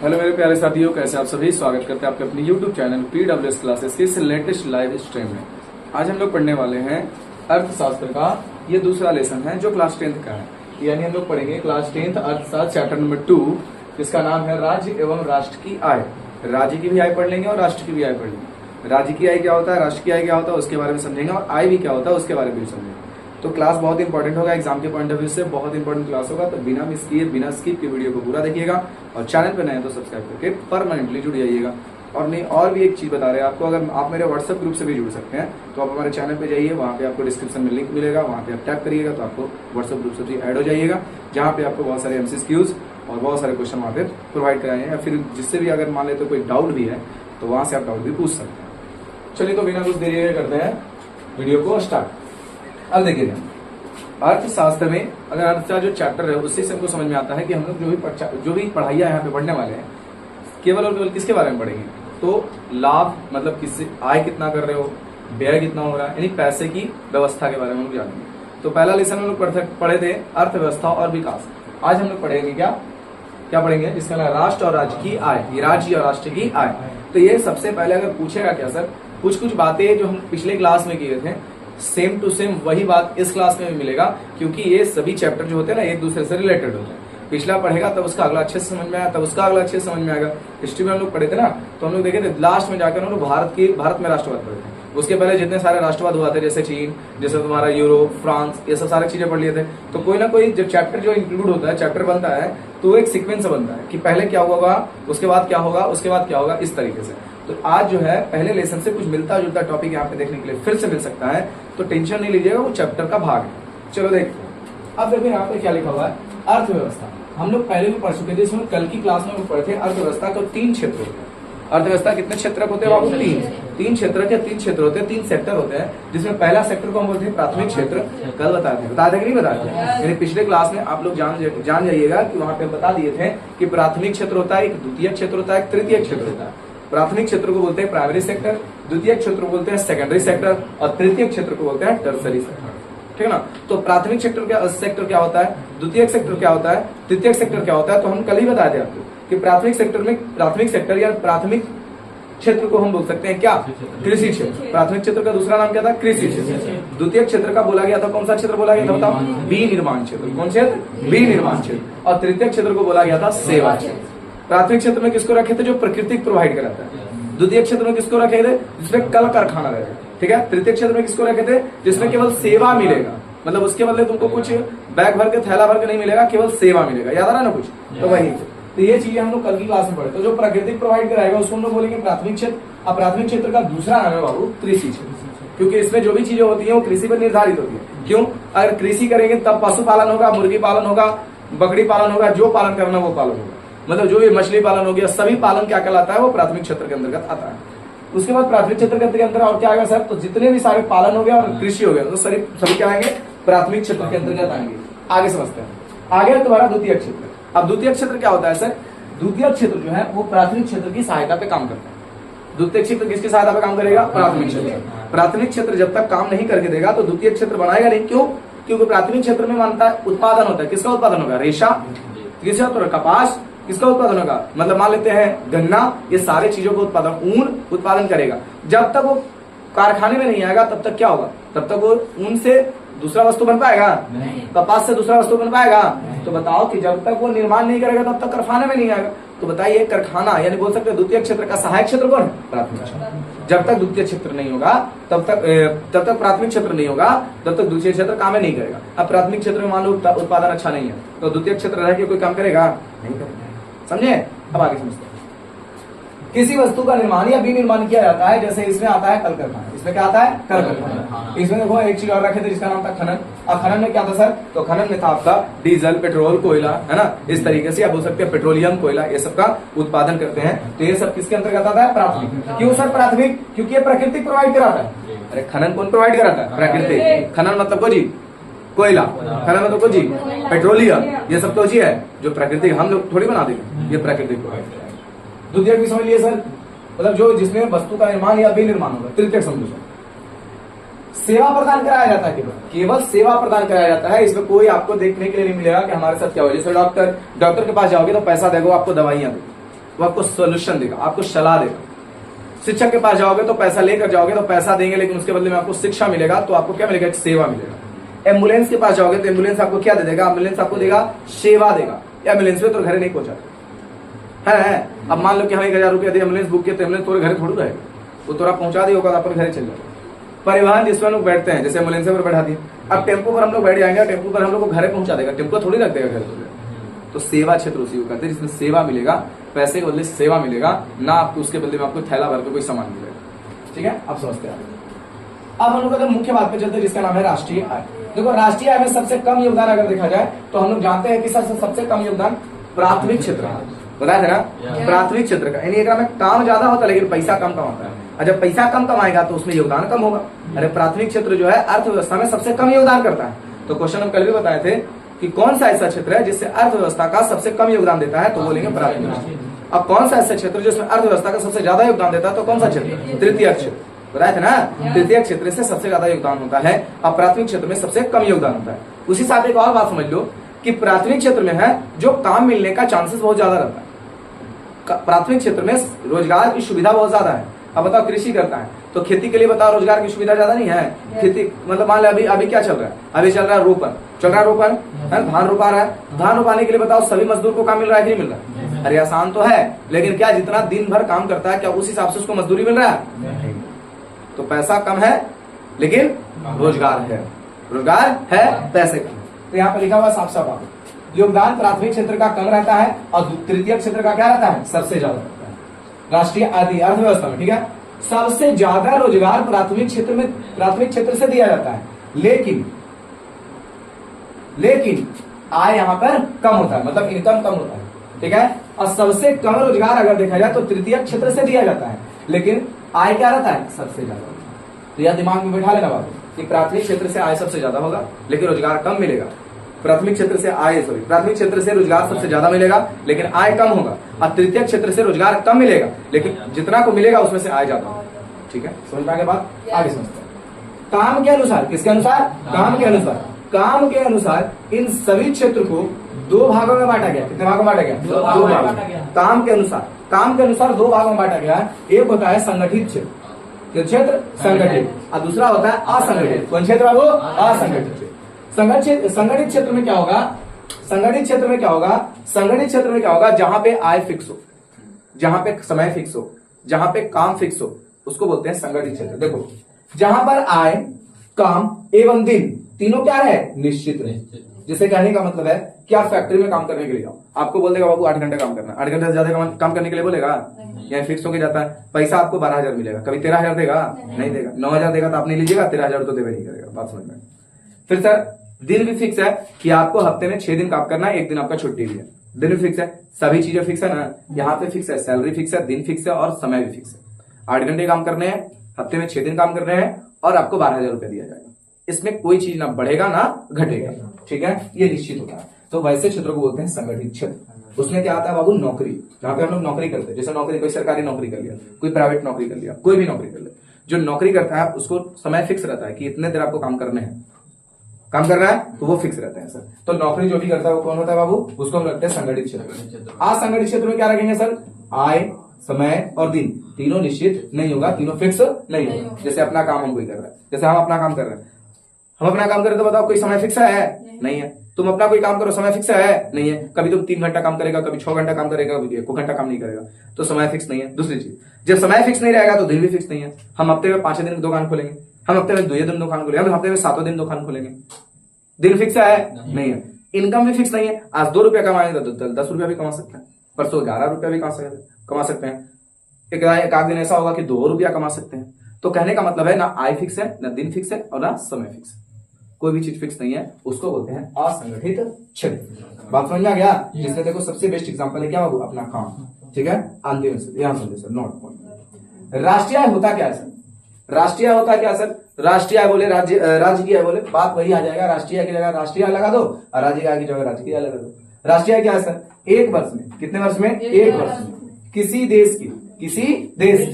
Hello मेरे प्यारे साथियों, कैसे आप सभी। स्वागत करते हैं आपके अपने YouTube चैनल PWS क्लासेस की इस लेटेस्ट लाइव स्ट्रीम में। आज हम लोग पढ़ने वाले हैं अर्थशास्त्र का ये दूसरा लेसन है जो क्लास 10th का है। यानी हम लोग पढ़ेंगे क्लास 10th अर्थशास्त्र चैप्टर नंबर 2, जिसका नाम है राज्य एवं राष्ट्र की आय। राज्य की भी आय पढ़ लेंगे और राष्ट्र की भी आय पढ़ लेंगे। राज्य की आय क्या होता है, राष्ट्र की आय क्या होता है, उसके बारे में समझेंगे, और आय भी क्या होता है उसके बारे में भी समझेंगे। तो क्लास बहुत इंपॉर्टेंट होगा, एग्जाम के पॉइंट ऑफ व्यू से बहुत इंपॉर्टेंट क्लास होगा। तो बिना मिस किए, बिना स्किप के वीडियो को पूरा देखिएगा, और चैनल पे नए तो सब्सक्राइब करके परमानेंटली जुड़ जाइएगा। और नहीं, और भी एक चीज बता रहे हैं आपको, अगर आप मेरे व्हाट्सएप ग्रुप से भी जुड़ सकते हैं तो आप हमारे चैनल पे जाइए, वहाँ पे आपको डिस्क्रिप्शन में लिंक मिलेगा, वहाँ पे आप टैप करिएगा तो आपको व्हाट्सएप ग्रुप से भी ऐड हो जाइएगा, जहाँ पे आपको बहुत सारे MCQs और बहुत सारे क्वेश्चन वहाँ पे प्रोवाइड कराए हैं। या फिर जिससे भी अगर मान लेते कोई डाउट भी है तो वहाँ से आप डाउट भी पूछ सकते हैं। चलिए, तो बिना कुछ देरी करते हैं वीडियो को स्टार्ट। अब देखिए, अर्थशास्त्र में अगर अर्थशास्त्र जो चैप्टर है उससे हमको समझ में आता है कि हम लोग जो भी पढ़ाइयाँ यहाँ पे पढ़ने वाले हैं केवल और केवल किसके बारे में पढ़ेंगे। तो लाभ मतलब किससे, आय कितना कर रहे हो, व्यय कितना हो रहा है, यानी पैसे की व्यवस्था के बारे में हम लोग जानेंगे। तो पहला लेसन हम लोग पढ़े थे अर्थव्यवस्था और विकास। आज हम लोग पढ़ेंगे क्या पढ़ेंगे, जिसका नाम राष्ट्र और राज्य की आय। ये राज्य और राष्ट्र की आय। तो ये सबसे पहले अगर पूछेगा क्या सर, कुछ बातें जो हम पिछले क्लास में किए थे सेम टू सेम वही बात इस क्लास में भी मिलेगा, क्योंकि ये सभी चैप्टर जो होते हैं ना एक दूसरे से रिलेटेड होते हैं। पिछला पढ़ेगा तब उसका अगला अच्छे से समझ में आया, तब उसका अगला अच्छे से समझ में आएगा। हिस्ट्री में हम लोग पढ़े थे ना, तो हम लोग देखे थे लास्ट में जाकर हम लोग भारत में राष्ट्रवाद पढ़े थे। उसके पहले जितने सारे राष्ट्रवाद हुआ थे, जैसे चीन, जैसे तुम्हारा यूरोप, फ्रांस, ये सब सारी चीजें पढ़ लिए थे। तो कोई ना कोई जब चैप्टर जो इंक्लूड होता है, चैप्टर बनता है, तो एक सीक्वेंस बनता है कि पहले क्या होगा, उसके बाद क्या होगा, उसके बाद क्या होगा, इस तरीके से। तो आज जो है पहले लेसन से कुछ मिलता जुलता टॉपिक यहाँ पे देखने के लिए फिर से मिल सकता है, तो टेंशन नहीं लीजिएगा, वो चैप्टर का भाग है। चलो देखो, अब देखो यहाँ पे क्या लिखा हुआ है, अर्थव्यवस्था। हम लोग पहले भी पढ़ चुके थे, इसमें कल की क्लास में हम पढ़े थे अर्थव्यवस्था को 3 क्षेत्र होते हैं। अर्थव्यवस्था कितने क्षेत्र होते हैं बाबू? 3 क्षेत्र के 3 क्षेत्र होते हैं, 3 सेक्टर होते हैं, जिसमें पहला सेक्टर को हम बोलते हैं प्राथमिक क्षेत्र। कल बताते कि नहीं बताते, यानी पिछले क्लास में आप लोग जान जाइएगा कि वहां पे बता दिए थे कि प्राथमिक क्षेत्र होता है, एक द्वितीय क्षेत्र होता है, एक तृतीय क्षेत्र होता है। प्राथमिक क्षेत्र को बोलते हैं प्राइमरी सेक्टर, द्वितीय क्षेत्र को बोलते हैं सेकेंडरी सेक्टर, और तृतीय क्षेत्र को बोलते हैं टर्सरी सेक्टर। ठीक है ना। तो प्राथमिक सेक्टर क्या होता है, द्वितीय सेक्टर क्या होता है, तृतीय सेक्टर क्या होता है, तो हम कल ही बता दें आपको कि प्राथमिक सेक्टर या प्राथमिक क्षेत्र को हम बोल सकते हैं क्या, कृषि क्षेत्र। प्राथमिक क्षेत्र का दूसरा नाम क्या था, कृषि क्षेत्र। द्वितीय क्षेत्र का बोला गया था, कौन सा क्षेत्र बोला गया था बताओ, विनिर्माण क्षेत्र। कौन क्षेत्र, विनिर्माण क्षेत्र। और तृतीय क्षेत्र को बोला गया था सेवा क्षेत्र। प्राथमिक क्षेत्र में किसको रखे थे, जो प्रकृति प्रोवाइड कराता है। द्वितीय क्षेत्र में किसको रखे थे, जिसमें कल कारखाना रहेगा। ठीक है। तृतीय क्षेत्र में किसको रखे थे, जिसमें केवल सेवा मिलेगा, मतलब उसके बदले तुमको कुछ बैग भर के, थैला भर के नहीं मिलेगा, केवल सेवा मिलेगा। याद आ रहा ना कुछ, तो वही। तो ये चीजें हम लोग कल की क्लास में पढ़े। तो जो प्रकृति प्रोवाइड कराएगा उसको हम लोग बोलेंगे प्राथमिक क्षेत्र। अब प्राथमिक क्षेत्र का दूसरा नाम है बाबू कृषि क्षेत्र, क्योंकि इसमें जो भी चीजें होती है वो कृषि पर निर्धारित होती है। क्यों, अगर कृषि करेंगे तब पशुपालन होगा, मुर्गी पालन होगा, बकरी पालन होगा, जो पालन करना वो पालन होगा, मतलब जो भी मछली पालन हो गया, सभी पालन क्या कहलाता है, वो प्राथमिक क्षेत्र के अंतर्गत आता है। उसके बाद प्राथमिक क्षेत्र के अंतर्गत और क्या आएगा सर, तो जितने भी सारे पालन हो गया और कृषि हो गया, तो सभी क्या आएंगे, प्राथमिक क्षेत्र के अंतर्गत आएंगे। आगे समझते हैं। आगे तुम्हारा द्वितीय क्षेत्र। अब द्वितीय क्षेत्र क्या होता है सर, द्वितीय क्षेत्र जो है वो प्राथमिक क्षेत्र की सहायता पे काम करता है। द्वितीय क्षेत्र किसकी सहायता पे काम करेगा, प्राथमिक क्षेत्र। प्राथमिक क्षेत्र जब तक काम नहीं करके देगा तो द्वितीय क्षेत्र बनाएगा नहीं। क्यों, क्योंकि प्राथमिक क्षेत्र में मानता है उत्पादन होता है। किसका उत्पादन होगा, रेशा, किसका तो कपास, किसका उत्पादन होगा, मतलब मान लेते हैं गन्ना, ये सारे चीजों का उत्पादन, ऊन उत्पादन करेगा। जब तक वो कारखाने में नहीं आएगा तब तक क्या होगा, तब तक वो ऊन से दूसरा वस्तु बन पाएगा नहीं, कपास से दूसरा वस्तु बन पाएगा नहीं। तो बताओ कि जब तक वो निर्माण नहीं करेगा तब तक कारखाने में नहीं आएगा। तो बताइए, कारखाना यानी बोल सकते हैं द्वितीय क्षेत्र का सहायक क्षेत्र कौन है, प्राथमिक क्षेत्र। जब तक द्वितीय क्षेत्र नहीं होगा तब तक प्राथमिक क्षेत्र नहीं होगा, तब तक द्वितीय क्षेत्र काम नहीं करेगा। अब प्राथमिक क्षेत्र में मान लो उत्पादन अच्छा नहीं है, तो द्वितीय क्षेत्र रह के कोई काम करेगा नहीं करेगा। समझे। अब आगे समझते हैं। किसी वस्तु का निर्माण या विनिर्माण किया जाता है, जैसे इसमें आता है कल कारखाना। इसमें क्या आता है, कल कारखाना। इसमें देखो एक चीज और रखे थे जिसका नाम था खनन। अब खनन में क्या था सर, तो खनन में था आपका डीजल, पेट्रोल, कोयला, है ना, इस तरीके से आप बोल सकते हैं पेट्रोलियम, कोयला, ये सब का उत्पादन करते हैं। तो ये सब किसके अंतर्गत आता है, प्राथमिक। क्यों सर प्राथमिक, क्योंकि ये प्रकृति प्रोवाइड कराता है। अरे खनन कौन प्रोवाइड कराता है, प्रकृति। खनन मतलब को जी कोयला, खनन मतलब को जी पेट्रोलियम, ये सब तो जी है जो प्रकृति, हम लोग थोड़ी बना देंगे, ये प्रकृति प्रोवाइड कराता है। द्वितीय भी समझ लिए सर, मतलब जो जिसमें वस्तु का निर्माण या विनिर्माण होगा। तृतीय समझो, सेवा प्रदान कराया जाता है, केवल सेवा प्रदान कराया जाता है। इसमें कोई आपको देखने के लिए नहीं मिलेगा कि हमारे साथ क्या हो। जैसे डॉक्टर के पास जाओगे तो पैसा देगा, आपको दवाइयां देगा। वो आपको सोल्यूशन देगा, आपको सलाह देगा। शिक्षक के पास जाओगे तो पैसा लेकर जाओगे तो पैसा देंगे, लेकिन उसके बदले में आपको शिक्षा मिलेगा, तो आपको क्या मिलेगा? एक सेवा मिलेगा। एम्बुलेंस के पास जाओगे तो एम्बुलेंस आपको क्या दे देगा? एम्बुलेंस आपको देगा सेवा देगा। एम्बुलेंस में तो घर नहीं पहुंचाता है। अब मान लो कि हमें 1000 रुपया एम्बुलेंस बुक किया तो एम्बुलेंस तोरे घर थोड़ी रहेगा, वो तोरा पहुंचा दिया होगा, अपन घर चल जाएगा। परिवहन जिसमें लोग बैठते हैं, जैसे एम्बुलेंस पर बैठा दिया, अब टेम्पो पर हम लोग बैठ जाएंगे, टेम्पो पर हम लोग को घर पहुंचा देगा, टेम्पो थोड़ी रख देगा घर। तो सेवा क्षेत्र उसी को कहते हैं जिसमें सेवा मिलेगा, पैसे के बदले सेवा मिलेगा, ना आपको उसके बदले में आपको थैला भर के कोई सामान मिलेगा। ठीक है, आप समझते हैं। अब हम लोग अगर मुख्य बात पे चलते हैं जिसका नाम है राष्ट्रीय आय। देखो राष्ट्रीय आय में सबसे कम योगदान अगर देखा जाए तो हम लोग जानते हैं कि सबसे कम योगदान प्राथमिक क्षेत्र का, बताया था ना, प्राथमिक क्षेत्र का। यानी में काम ज्यादा होता है लेकिन पैसा कम कमाता है, और जब पैसा कम कमाएगा तो उसमें योगदान कम होगा। अरे प्राथमिक क्षेत्र जो है अर्थव्यवस्था में सबसे कम योगदान करता है। तो क्वेश्चन हम कल भी बताए थे कि कौन सा ऐसा क्षेत्र है जिससे अर्थव्यवस्था का सबसे कम योगदान देता है, तो बोलेंगे प्राथमिक क्षेत्र। अब कौन सा ऐसा क्षेत्र जिसमें अर्थव्यवस्था का सबसे ज्यादा योगदान देता है, तो कौन सा क्षेत्र? तृतीय क्षेत्र, बताया था ना, तृतीय क्षेत्र से सबसे ज्यादा योगदान होता है, और प्राथमिक क्षेत्र में सबसे कम योगदान होता है। उसी साथ एक और बात समझ लो कि प्राथमिक क्षेत्र में है जो काम मिलने का चांसेस बहुत ज्यादा रहता है। प्राथमिक क्षेत्र में रोजगार की सुविधा बहुत ज्यादा है। अब बताओ कृषि करता है तो खेती के लिए बताओ रोजगार की सुविधा ज्यादा नहीं है। खेती मतलब मान लो अभी क्या चल रहा है? अभी चल रहा है रोपन, धान रोपा रहा है। धान रोपाने के लिए बताओ सभी मजदूर को काम मिल रहा है कि नहीं मिल रहा? अरे आसान तो है, लेकिन क्या जितना दिन भर काम करता है क्या उस हिसाब से उसको मजदूरी मिल रहा है? तो पैसा कम है लेकिन रोजगार है, पैसे कम। तो यहाँ पर लिखा हुआ साफ साफ योगदान प्राथमिक क्षेत्र का कम रहता है और तृतीय क्षेत्र का क्या रहता है? सबसे ज्यादा रहता है राष्ट्रीय आदि अर्थव्यवस्था में। ठीक है, सबसे ज्यादा रोजगार प्राथमिक क्षेत्र से दिया जाता है, लेकिन आय यहाँ पर कम होता है, मतलब इनकम कम होता है। ठीक है, और सबसे कम रोजगार अगर देखा जाए तो तृतीय क्षेत्र से दिया जाता है, लेकिन आय क्या रहता है? सबसे ज्यादा। तो यह दिमाग में बैठा लेना बात कि प्राथमिक क्षेत्र से आय सबसे ज्यादा होगा लेकिन रोजगार कम मिलेगा। प्राथमिक क्षेत्र से रोजगार सबसे ज्यादा मिलेगा लेकिन आय कम होगा, और तृतीय क्षेत्र से रोजगार कम मिलेगा लेकिन जितना को मिलेगा उसमें से आय ज्यादा होगा। ठीक है, समझ पाएंगे बात? आगे समझते हैं। काम के अनुसार, किसके अनुसार? काम के अनुसार इन सभी क्षेत्र को दो भागों में बांटा गया। कितने भागों में बांटा गया? दो भागों में बांटा गया। काम के अनुसार दो भागों में बांटा गया। एक होता है संगठित क्षेत्र, संगठित, और दूसरा होता है असंगठित। कौन क्षेत्र है वो? असंगठित क्षेत्र। संगठित क्षेत्र में क्या होगा? संगठित क्षेत्र में क्या होगा? जहां पे आय फिक्स हो, जहां पे समय फिक्स हो, जहां पे काम फिक्स हो, उसको बोलते हैं संगठित क्षेत्र। देखो जहां पर आय, काम एवं दिन तीनों क्या है? निश्चित रहे। जिसे कहने का मतलब है कि आप फैक्ट्री में काम करने के लिए जाओ, आपको बोल देगा बाबू 8 घंटे काम करना, 8 घंटे से ज्यादा काम करने के लिए बोलेगा? या फिक्स होके जाता है। पैसा आपको 12,000 मिलेगा, कभी 13,000 देगा? नहीं देगा। 9,000 देगा तो आप नहीं लीजिएगा, 13,000 तो देवे नहीं करेगा। बात समझ में? फिर सर दिन भी फिक्स है कि आपको हफ्ते में 6 दिन काम करना है, 1 दिन आपका छुट्टी भी है। दिन भी फिक्स है, सभी चीजें फिक्स है ना। यहाँ पे फिक्स है, सैलरी फिक्स है, दिन फिक्स है और समय भी फिक्स है। 8 घंटे काम करने हैं, हफ्ते में 6 दिन काम करने हैं और आपको 12,000 रुपए दिया जाएगा। इसमें कोई चीज ना बढ़ेगा ना घटेगा। ठीक है, ये निश्चित होता है। तो वैसे क्षेत्रों को बोलते हैं संगठित क्षेत्र। उसमें क्या आता है बाबू? नौकरी। जहां पे हम लोग नौकरी करते हैं, जैसे नौकरी, कोई सरकारी नौकरी कर लिया, कोई प्राइवेट नौकरी कर लिया, कोई भी नौकरी कर लिया, जो नौकरी करता है उसको समय फिक्स रहता है कि इतने देर आपको काम करना है, तो वो फिक्स रहते हैं सर। तो नौकरी जो भी करता है वो कौन होता है बाबू? उसको हम रखते हैं संगठित क्षेत्र। असंगठित क्षेत्र में क्या रखेंगे सर? आय, समय और दिन तीनों निश्चित नहीं होगा, तीनों फिक्स नहीं होगा। जैसे अपना काम हम कोई कर रहा है, जैसे हम अपना काम कर रहे हैं, हम अपना काम करें तो बताओ कोई समय फिक्स है? नहीं है। तुम अपना कोई काम करो, समय फिक्स है? नहीं है। कभी तुम 3 घंटा काम करेगा, कभी 6 घंटा काम करेगा, कभी 1 घंटा काम नहीं करेगा, तो समय फिक्स नहीं है। दूसरी चीज, जब समय फिक्स नहीं रहेगा तो दिन भी फिक्स नहीं है। हम हफ्ते में 5 दिन दुकान खोलेंगे, हम हफ्ते में 2 दिन दुकान खोलेंगे, हम हफ्ते में 7 दिन दुकान खोलेंगे, दिन फिक्स है? नहीं है। इनकम भी फिक्स नहीं है। आज 2 रुपया कमाएंगे तो 10 रुपया भी कमा सकते हैं, परसों 11 रुपया भी कमा सकते हैं, एक आध दिन ऐसा होगा कि 2 रुपया कमा सकते हैं। तो कहने का मतलब है ना आय फिक्स है, ना दिन फिक्स है और ना समय फिक्स है, कोई भी चीज फिक्स नहीं है, उसको बोलते हैं असंगठित क्षेत्र। बात समझ में आ गया? जिसमें देखो सबसे बेस्ट एग्जांपल है क्या बाबू? अपना काम। ठीक है, अंतिम से यहां समझो सर, नोट पॉइंट। राष्ट्रीय आय होता क्या है सर? राष्ट्रीय आय होता क्या सर? राष्ट्रीय आय बोले राज्य की आय बोले, बात वही आ जाएगा। राष्ट्रीय आय की जगह राष्ट्रीय आय लगा दो और राज्य आय की जगह राज्य की आय लगा दो। राष्ट्रीय आय क्या है सर? एक वर्ष में, कितने वर्ष में? एक वर्ष में किसी देश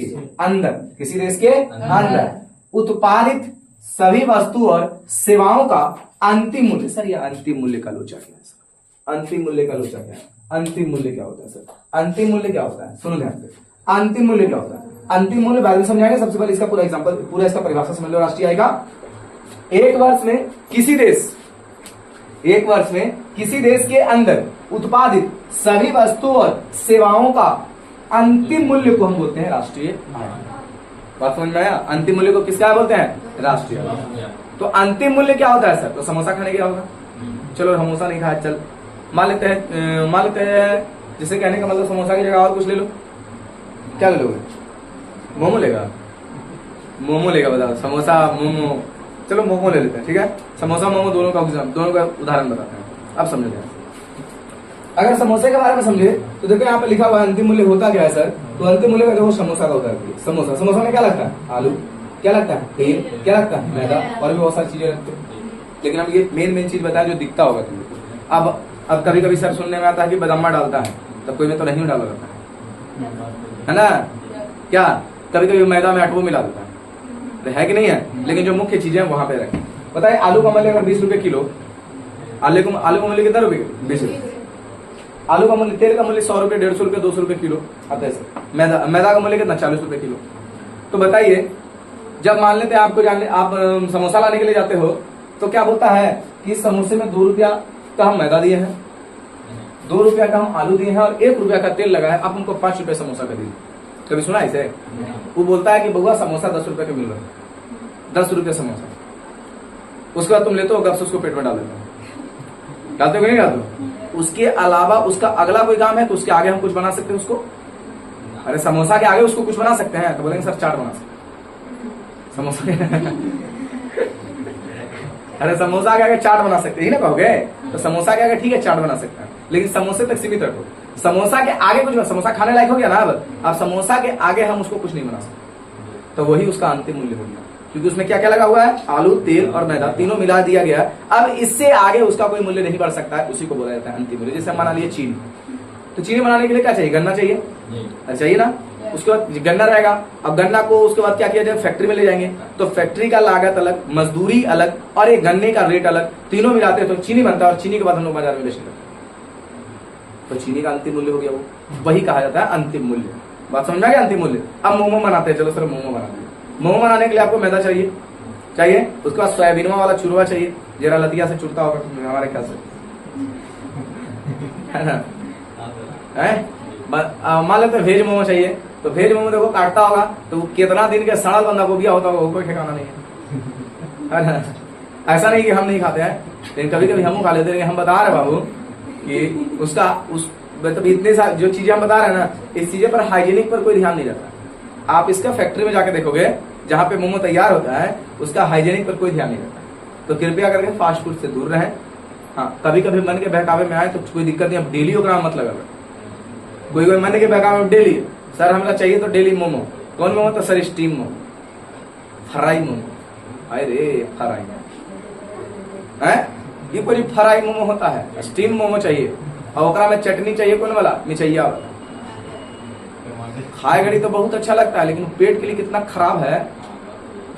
के अंदर उत्पादित सभी वस्तु और सेवाओं का अंतिम मूल्य। सर ये अंतिम मूल्य का लोचा क्या है? अंतिम मूल्य का लोचा क्या है? अंतिम मूल्य क्या होता है सर? अंतिम मूल्य क्या होता है? सुनो ध्यान से, अंतिम मूल्य क्या होता है? अंतिम मूल्य बाद में समझाएंगे। सबसे पहले इसका पूरा एग्जांपल, पूरा इसका परिभाषा समझ लो। राष्ट्रीय आय का एक वर्ष में किसी देश के अंदर उत्पादित सभी वस्तुओं और सेवाओं का अंतिम मूल्य को हम बोलते हैं राष्ट्रीय आय। बात समझ में आया? अंतिम मूल्य को किसका बोलते हैं? राष्ट्रीय आय। तो अंतिम मूल्य क्या होता है सर? तो समोसा खाने क्या होगा? चलो समोसा नहीं खाया, चल मान लेते हैं जिसे कहने का मतलब समोसा की जगह और कुछ ले लो। क्या ले लोगे? मोमो लेगा? मोमो लेगा, बताओ। समोसा मोमो, चलो मोमो ले लेते हैं, ठीक है। समोसा मोमो दोनों का उदाहरण बताते हैं। अब समझ गया। अगर समोसे के बारे में समझे तो देखो यहाँ पे लिखा हुआ अंतिम मूल्य होता क्या है सर? तो अंतिम मूल्य का देखो समोसा का होता है। समोसा में क्या लगता है? आलू। क्या लगता है? तेल। क्या लगता है? मैदा। और भी बहुत सारी चीजें लगती है, लेकिन हम ये मेन चीज बताया जो दिखता होगा तुम्हें। अब कभी कभी सर सुनने में आता है कि बदामा डालता है, तब कोई में तो नहीं डाला जाता है ना? क्या कभी कभी मैदा में आटो मिला देता है, तो है कि नहीं है? लेकिन जो मुख्य चीजें वहां पे रखें। बताइए आलू का मूल्य अगर 20 रुपए किलो, आलू का मूल्य कितना रुपए? 20 रुपए। आलू का मूल्य, तेल का मूल्य 100 रुपए, 150 रुपए, 200 रुपए किलो आता है सर। मैदा का मूल्य कितना? 40 रुपए किलो। तो बताइए जब मान लेते हैं आप समोसा लाने के लिए जाते हो तो क्या होता है कि समोसे में 2 रुपया का हम मैदा दिए हैं, 2 रुपया का हम आलू दिए हैं और 1 रुपया का तेल लगा है। आप उनको 5 रुपए समोसा का दिए। कभी सुना इसे? वो बोलता है कि बउआ समोसा 10 रुपए का मिल रहा है, 10 रुपये समोसा। उसके बाद तुम लेते हो, गप्स उसको पेट में डाल देते हो। डालते हो कि नहीं डालते हो? उसके अलावा उसका अगला कोई काम है तो उसके आगे हम कुछ बना सकते हैं उसको? अरे समोसा के आगे उसको कुछ बना सकते हैं? तो बोलेंगे सर चाट बना सकते समोसा अरे समोसा के आगे चाट बना सकते ही ना कहोगे? तो समोसा के आगे ठीक है चाट बना सकते हैं, लेकिन समोसे तक सीमित रखो। समोसा के आगे कुछ, समोसा खाने लायक हो गया ना अब समोसा के आगे हम उसको कुछ नहीं बना सकते। तो वही उसका अंतिम मूल्य हो गया, क्योंकि उसमें क्या क्या लगा हुआ है? आलू, तेल और मैदा तीनों मिला दिया गया। अब इससे आगे उसका कोई मूल्य नहीं बढ़ सकता है, उसी को बोला जाता है अंतिम मूल्य। जैसे मान लीजिए चीनी, तो चीनी बनाने के लिए क्या चाहिए? गन्ना चाहिए, चाहिए ना? उसके बाद गन्ना रहेगा। अब गन्ना को उसके बाद क्या किया जाए? फैक्ट्री में ले जाएंगे, तो फैक्ट्री का लागत अलग, मजदूरी अलग और ये गन्ने का रेट अलग, तीनों मिलाते हैं तो चीनी बनता है। और चीनी के बाद हम लोग बाजार में बेचते हैं, तो चीनी का अंतिम मूल्य हो गया। वो वही कहा जाता है अंतिम मूल्य। बात समझ में आ गया? अंतिम मूल्य। अब मोमो बनाते हैं, चलो सर मोमो बनाते हैं। मोमो बनाने के लिए आपको मैदा चाहिए, उसके बाद सोयाबीनवा वाला चूरमा चाहिए, जरा लतिया से चुरता होगा हमारे ख्याल से, है ना? मान लेते वेज मोमो चाहिए, तो वेज मोमो देखो काटता होगा तो कितना दिन के सड़ा बंदा गोभी होता होगा, कोई ठिकाना नहीं है ना? ऐसा नहीं कि हम नहीं खाते हैं, लेकिन कभी कभी हम खा लेते हैं। हम बता रहे बाबू कि उसका मतलब इतने सारे जो चीजें हम बता रहे हैं ना, इस चीजें पर हाइजीनिक पर कोई ध्यान नहीं रहता। आप इसका फैक्ट्री में जाके देखोगे जहाँ पे मोमो तैयार होता है, उसका हाइजीनिक पर कोई ध्यान नहीं रहता। तो कृपया करके फास्ट फूड से दूर रहें। हाँ, कभी कभी मन के बहकावे में आए तो कोई दिक्कत नहीं, अब डेली ओकरा मत लगा। कोई मन के बहकावे में डेली सर हमला चाहिए तो डेली मोमो। कौन मोमो? तो sir steam momo, fry momo. अरे फ्राई है ये कोई फ्राई मोमो होता है? स्टीम मोमो चाहिए और ओकरा में चटनी चाहिए, कौन वाला? मिचैया वाला। खाए घड़ी तो बहुत अच्छा लगता है, लेकिन पेट के लिए कितना खराब है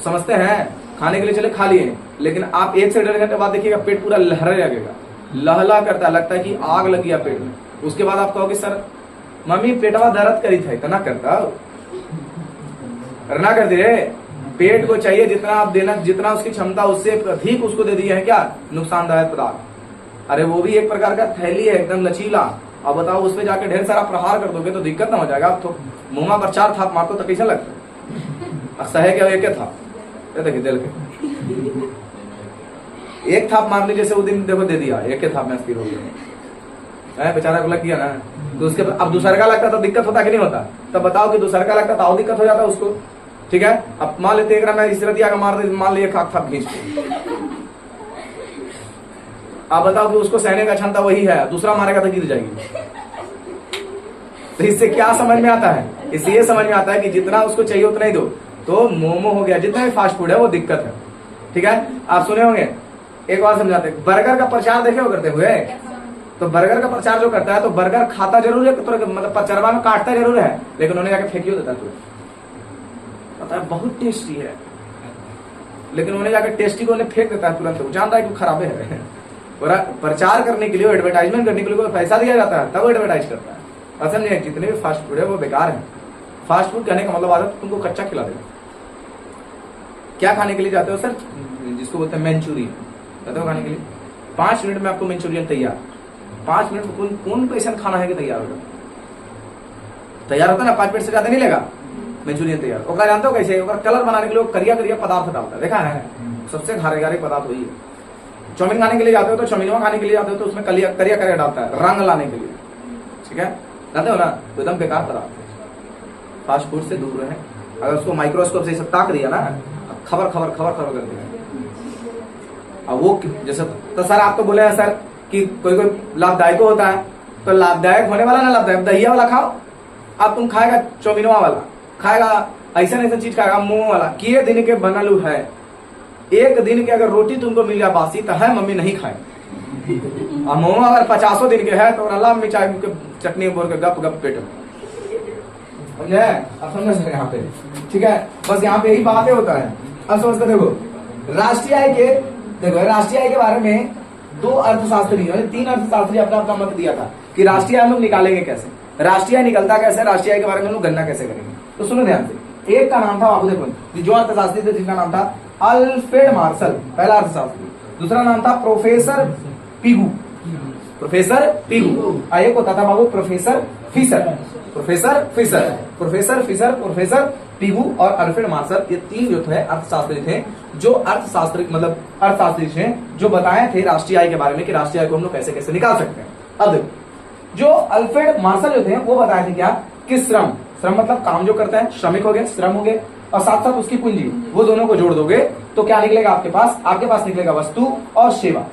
समझते हैं? खाने के लिए चले खा लिए, लेकिन आप 1 से 1.5 घंटे बाद देखिएगा पेट पूरा लहरने लगेगा, लहला करता है, लगता है कि आग लगी है पेट में। उसके बाद आप कहोगे सर मम्मी पेटवा दर्द करी था, इतना करता करना करते रे। पेट को चाहिए जितना आप देना, जितना उसकी क्षमता उससे अधिक उसको दे दिया है क्या नुकसानदायक पदार्थ। अरे वो भी एक प्रकार का थैली है एकदम लचीला। अब बताओ उस पे जाके ढेर सारा प्रहार कर दोगे तो दिक्कत ना हो जाएगा? आप तो मुंह पर 4 थाप मारते तो कैसा लगता? सहे क्या एक था देखिए दिल के एक थाप मार ली, जैसे वो दिन देखो दे दिया, एक थाप में अस्थिर हो गया, बेचारा को लग गया ना। तो उसके अब दूसरा का लगता तो दिक्कत होता कि नहीं होता? तब बताओ कि दूसरा का लगता तो दिक्कत हो जाता उसको, ठीक है? अब मान लेते एक मैं इस रतिया का मार दे, मान लिया खाक थाप खींच के, आप बताओ कि उसको सहने का क्षमता वही है, दूसरा मारेगा तो गिर जाएगी। तो इससे क्या समझ में आता है? इससे ये समझ में आता है कि जितना उसको चाहिए उतना ही दो। तो मोमो हो गया, जितना भी फास्ट फूड है वो दिक्कत है, ठीक है? आप सुने होंगे, एक बार समझाते, बर्गर का प्रचार देखे हो करते हुए, तो बर्गर का प्रचार जो करता है तो बर्गर खाता जरूर है, तो मतलब प्रचारवा में काटता जरूर है, लेकिन उन्हें जाके फेंकियो देता है। पता है बहुत टेस्टी है, लेकिन उन्हें जाकर टेस्टी को उन्हें फेंक देता है तुरंत, जानता है कि खराब है। और प्रचार करने के लिए, एडवर्टाइजमेंट करने के लिए कोई पैसा दिया जाता है तब एडवर्टाइज करता है। असल में जितने भी फास्ट फूड है वो बेकार है। फास्ट फूड कहने का मतलब आदत तुमको कच्चा खिला देगा। क्या खाने के लिए जाते हो सर? जिसको बोलते हैं मंचूरियन, जाते हो खाने के लिए, 5 मिनट में आपको मंचूरियन तैयार। 5 मिनट में कौन पेशेंट खाना है कि तैयार होगा? तैयार होता है ना, 5 मिनट से ज्यादा नहीं लेगा मंचूरियन तैयार। और जानते हो कैसे? कलर बनाने के लिए करिया करिया पदार्थ डालता है, देखा है? सबसे घारे पदार्थ वही है। चाउमीन खाने के लिए जाते हो तो चाउमीन खाने के लिए जाते हो तो उसमें करिया करिया डालता है रंग लाने के लिए, ठीक है, जानते हो ना? तो एकदम बेकार पदार्थ है। फास्ट फूड से दूर रहे। अगर उसको माइक्रोस्कोप से ताक दिया ना, खबर कर दिया। अब वो जैसे तो सर आप तो बोले हैं सर कि कोई लाभदायक होता है, तो लाभदायक होने वाला ना लाभदायक, दहिया वाला खाओ। अब तुम खाएगा चाउमीनवा वाला, खाएगा ऐसा चीज खाएगा मोमो वाला, किए दिन के बनलू है। एक दिन के अगर रोटी तुमको मिल जाए बासी तो है मम्मी नहीं खाए, और मोमो अगर 50 दिन के है तो अल्लाह में चाय चटनी बोल के गप पेट में। अब समझ सकते यहाँ पे, ठीक है? बस यहाँ पे यही बातें होता है। अब समझते देखो, राष्ट्रीय आय के बारे में 2 अर्थशास्त्री, 3 अर्थशास्त्री अपना अपना मत दिया था कि राष्ट्रीय आय हम लोग निकालेंगे कैसे, राष्ट्रीय आय निकलता कैसे, राष्ट्रीय आय के बारे में हम लोग गणना कैसे करेंगे। तो सुनो ध्यान से, एक का नाम था, बाबू देखो, जो अर्थशास्त्री थे जिनका नाम था अल्फ्रेड मार्शल, पहला अर्थशास्त्री। दूसरा नाम था प्रोफेसर पिगू, एक होता था बाबू प्रोफेसर फिशर, पिगू और अल्फ्रेड मार्शल। ये 3 जो थे अर्थशास्त्री थे, जो अर्थशास्त्री थे जो बताए थे राष्ट्रीय आय के बारे में कि राष्ट्रीय आय को हम लोग कैसे कैसे निकाल सकते हैं। अब देखो, जो अल्फ्रेड मार्शल जो थे वो बताए थे क्या कि श्रम मतलब काम जो करते हैं, श्रमिक हो गए, श्रम हो गए, और साथ साथ उसकी पूंजी, वो दोनों को जोड़ दोगे तो क्या निकलेगा आपके पास निकलेगा वस्तु और सेवा,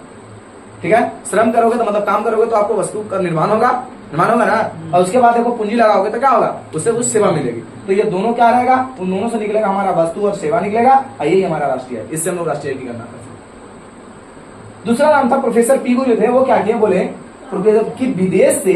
ठीक है? श्रम करोगे तो मतलब काम करोगे तो आपको वस्तु का निर्माण होगा ना, और उसके बाद देखो पूंजी लगाओगे तो क्या होगा, उससे कुछ सेवा मिलेगी। तो ये दोनों क्या रहेगा, उन दोनों से निकलेगा हमारा वस्तु और सेवा निकलेगा, और यही हमारा राष्ट्रीय है। इससे हम लोग राष्ट्रीय की गणना करते हैं। दूसरा नाम था प्रोफेसर पीगू जो थे, वो क्या किए, बोले प्रोफेसर की विदेश से,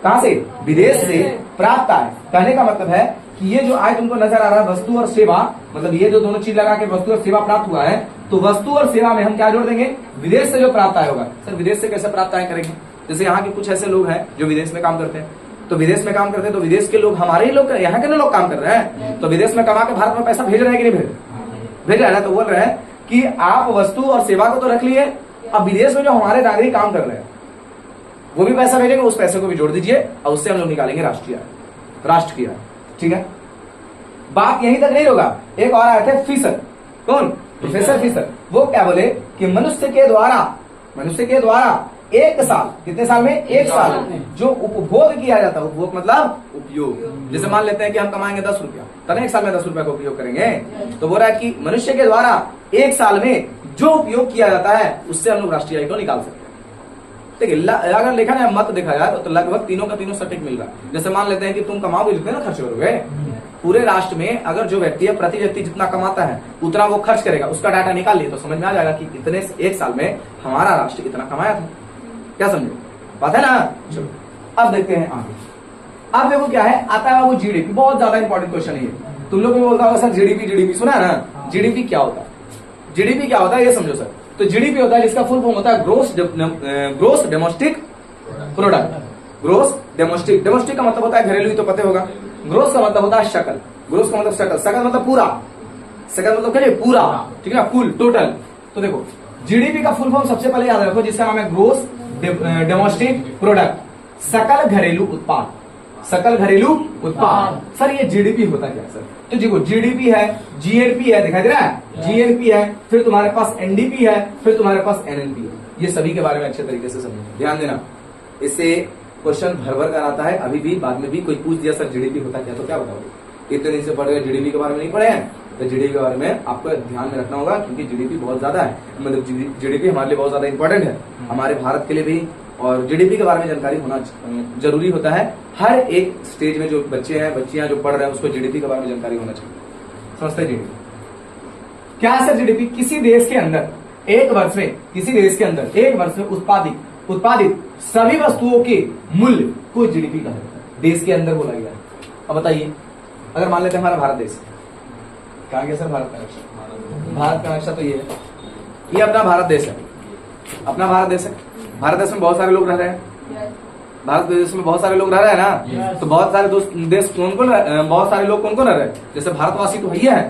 कहां से, विदेश से प्राप्त आय। कहने का मतलब है कि ये जो आय तुमको नजर आ रहा है वस्तु और सेवा, मतलब ये जो दोनों चीज लगा के वस्तु और सेवा प्राप्त हुआ है, तो वस्तु और सेवा में हम क्या जोड़ देंगे, विदेश से जो प्राप्त आय होगा। सर विदेश से कैसे प्राप्त आय करेंगे? जैसे यहाँ के कुछ ऐसे लोग हैं जो विदेश में काम करते हैं, तो विदेश में काम करते हैं तो विदेश के लोग, हमारे ही लोग, यहाँ के लोग काम कर रहे हैं, तो विदेश में कमा के भारत में पैसा भेज रहे हैं कि नहीं भेज रहे हैं? तो बोल रहे हैं कि आप वस्तु और सेवा को तो रख लिए, अब विदेश में जो हमारे नागरिक काम कर रहे हैं वो भी पैसा भेजेंगे, उस पैसे को भी जोड़ दीजिए, और उससे हम लोग निकालेंगे राष्ट्रीय आय, राष्ट्र की आय, ठीक है? बात यहीं तक नहीं होगा, एक और आए थे फिशर। कौन? Professor Fisher. वो क्या बोले कि मनुष्य के द्वारा 1 साल, कितने साल में, 1 साल जो उपभोग किया जाता है, उपभोग मतलब उपयोग। जैसे मान लेते हैं कि हम कमाएंगे 10 रुपया, तब 1 साल में 10 रुपया का उपयोग करेंगे। तो बोल रहा है कि मनुष्य के द्वारा 1 साल में जो उपयोग किया जाता है उससे हम लोग राष्ट्रीय आय को निकाल सकते हैं। देखिए अगर लिखा जाए मत देखा जाए तो लगभग तीनों का तीनों सटीक मिल रहा है। जैसे मान लेते हैं कि तुम कमाओगे जितने ना खर्च करोगे, पूरे राष्ट्र में अगर जो व्यक्ति है प्रति व्यक्ति जितना कमाता है उतना वो खर्च करेगा, उसका डाटा निकाल लिए तो समझ में आ जाएगा कि इतने 1 साल में हमारा राष्ट्र कितना कमाया था। क्या समझो, बात है ना? चलो अब देखते हैं आगे। अब देखो क्या है, आता है वो जीडीपी। बहुत ज्यादा इंपॉर्टेंट क्वेश्चन है ये। तुम लोग भी बोलता होगा सर जीडीपी सुना है ना? जीडीपी क्या होता है? जीडीपी क्या होता है ये समझो सर। तो जीडीपी होता है, जिसका फुल फॉर्म होता है gross domestic product. Gross domestic का मतलब होता है घरेलू, तो पता होगा। ग्रोस का मतलब होता है शकल, ग्रोस का मतलब शकल मतलब पूरा, शकल मतलब क्या, पूरा, ठीक है ना, फुल टोटल। तो देखो जीडीपी का फुल फॉर्म सबसे पहले याद रखो, जिसका नाम है ग्रोस डोमेस्टिक प्रोडक्ट, सकल घरेलू उत्पाद। सकल घरेलू उत्पाद। सर ये जीडीपी होता क्या सर? तो देखो जीडीपी है, जीएनपी है, दिखाई दे रहा है, जीएनपी है, फिर तुम्हारे पास एनडीपी है, फिर तुम्हारे पास एनएनपी है। ये सभी के बारे में अच्छे तरीके से समझो, ध्यान देना। इससे क्वेश्चन भर कर आता है, अभी भी बाद में भी कोई पूछ दिया सर जीडीपी होता क्या, तो क्या बताओगे? इतने दिन से पढ़ गए, जीडीपी के बारे में नहीं पढ़े हैं, तो जीडीपी के बारे में आपको ध्यान में रखना होगा, क्योंकि जीडीपी बहुत ज्यादा है, मतलब जीडीपी हमारे लिए बहुत ज्यादा इंपॉर्टेंट है, हमारे भारत के लिए भी। और जीडीपी के बारे में जानकारी होना जरूरी होता है। हर एक स्टेज में जो बच्चे हैं, बच्चियां जो पढ़ रहे हैं, उसको जीडीपी के बारे में जानकारी होना चाहिए। समझते हैं जीडीपी क्या है सर? जीडीपी किसी देश के अंदर एक वर्ष में उत्पादित सभी वस्तुओं के मूल्य को जीडीपी कहा जाता है, देश के अंदर बोला गया। अब बताइए, अगर मान लेते हैं हमारा भारत देश, कहा गया सर भारत का नक्शा? भारत का नक्शा तो ये है, ये अपना भारत देश है, अपना भारत देश है। भारत देश में बहुत सारे लोग रह रहे हैं, भारत देश में बहुत सारे लोग रह रहे हैं ना, तो बहुत सारे देश कौन कौन, बहुत सारे लोग कौन कौन रह रहे हैं, जैसे भारतवासी तो ही है,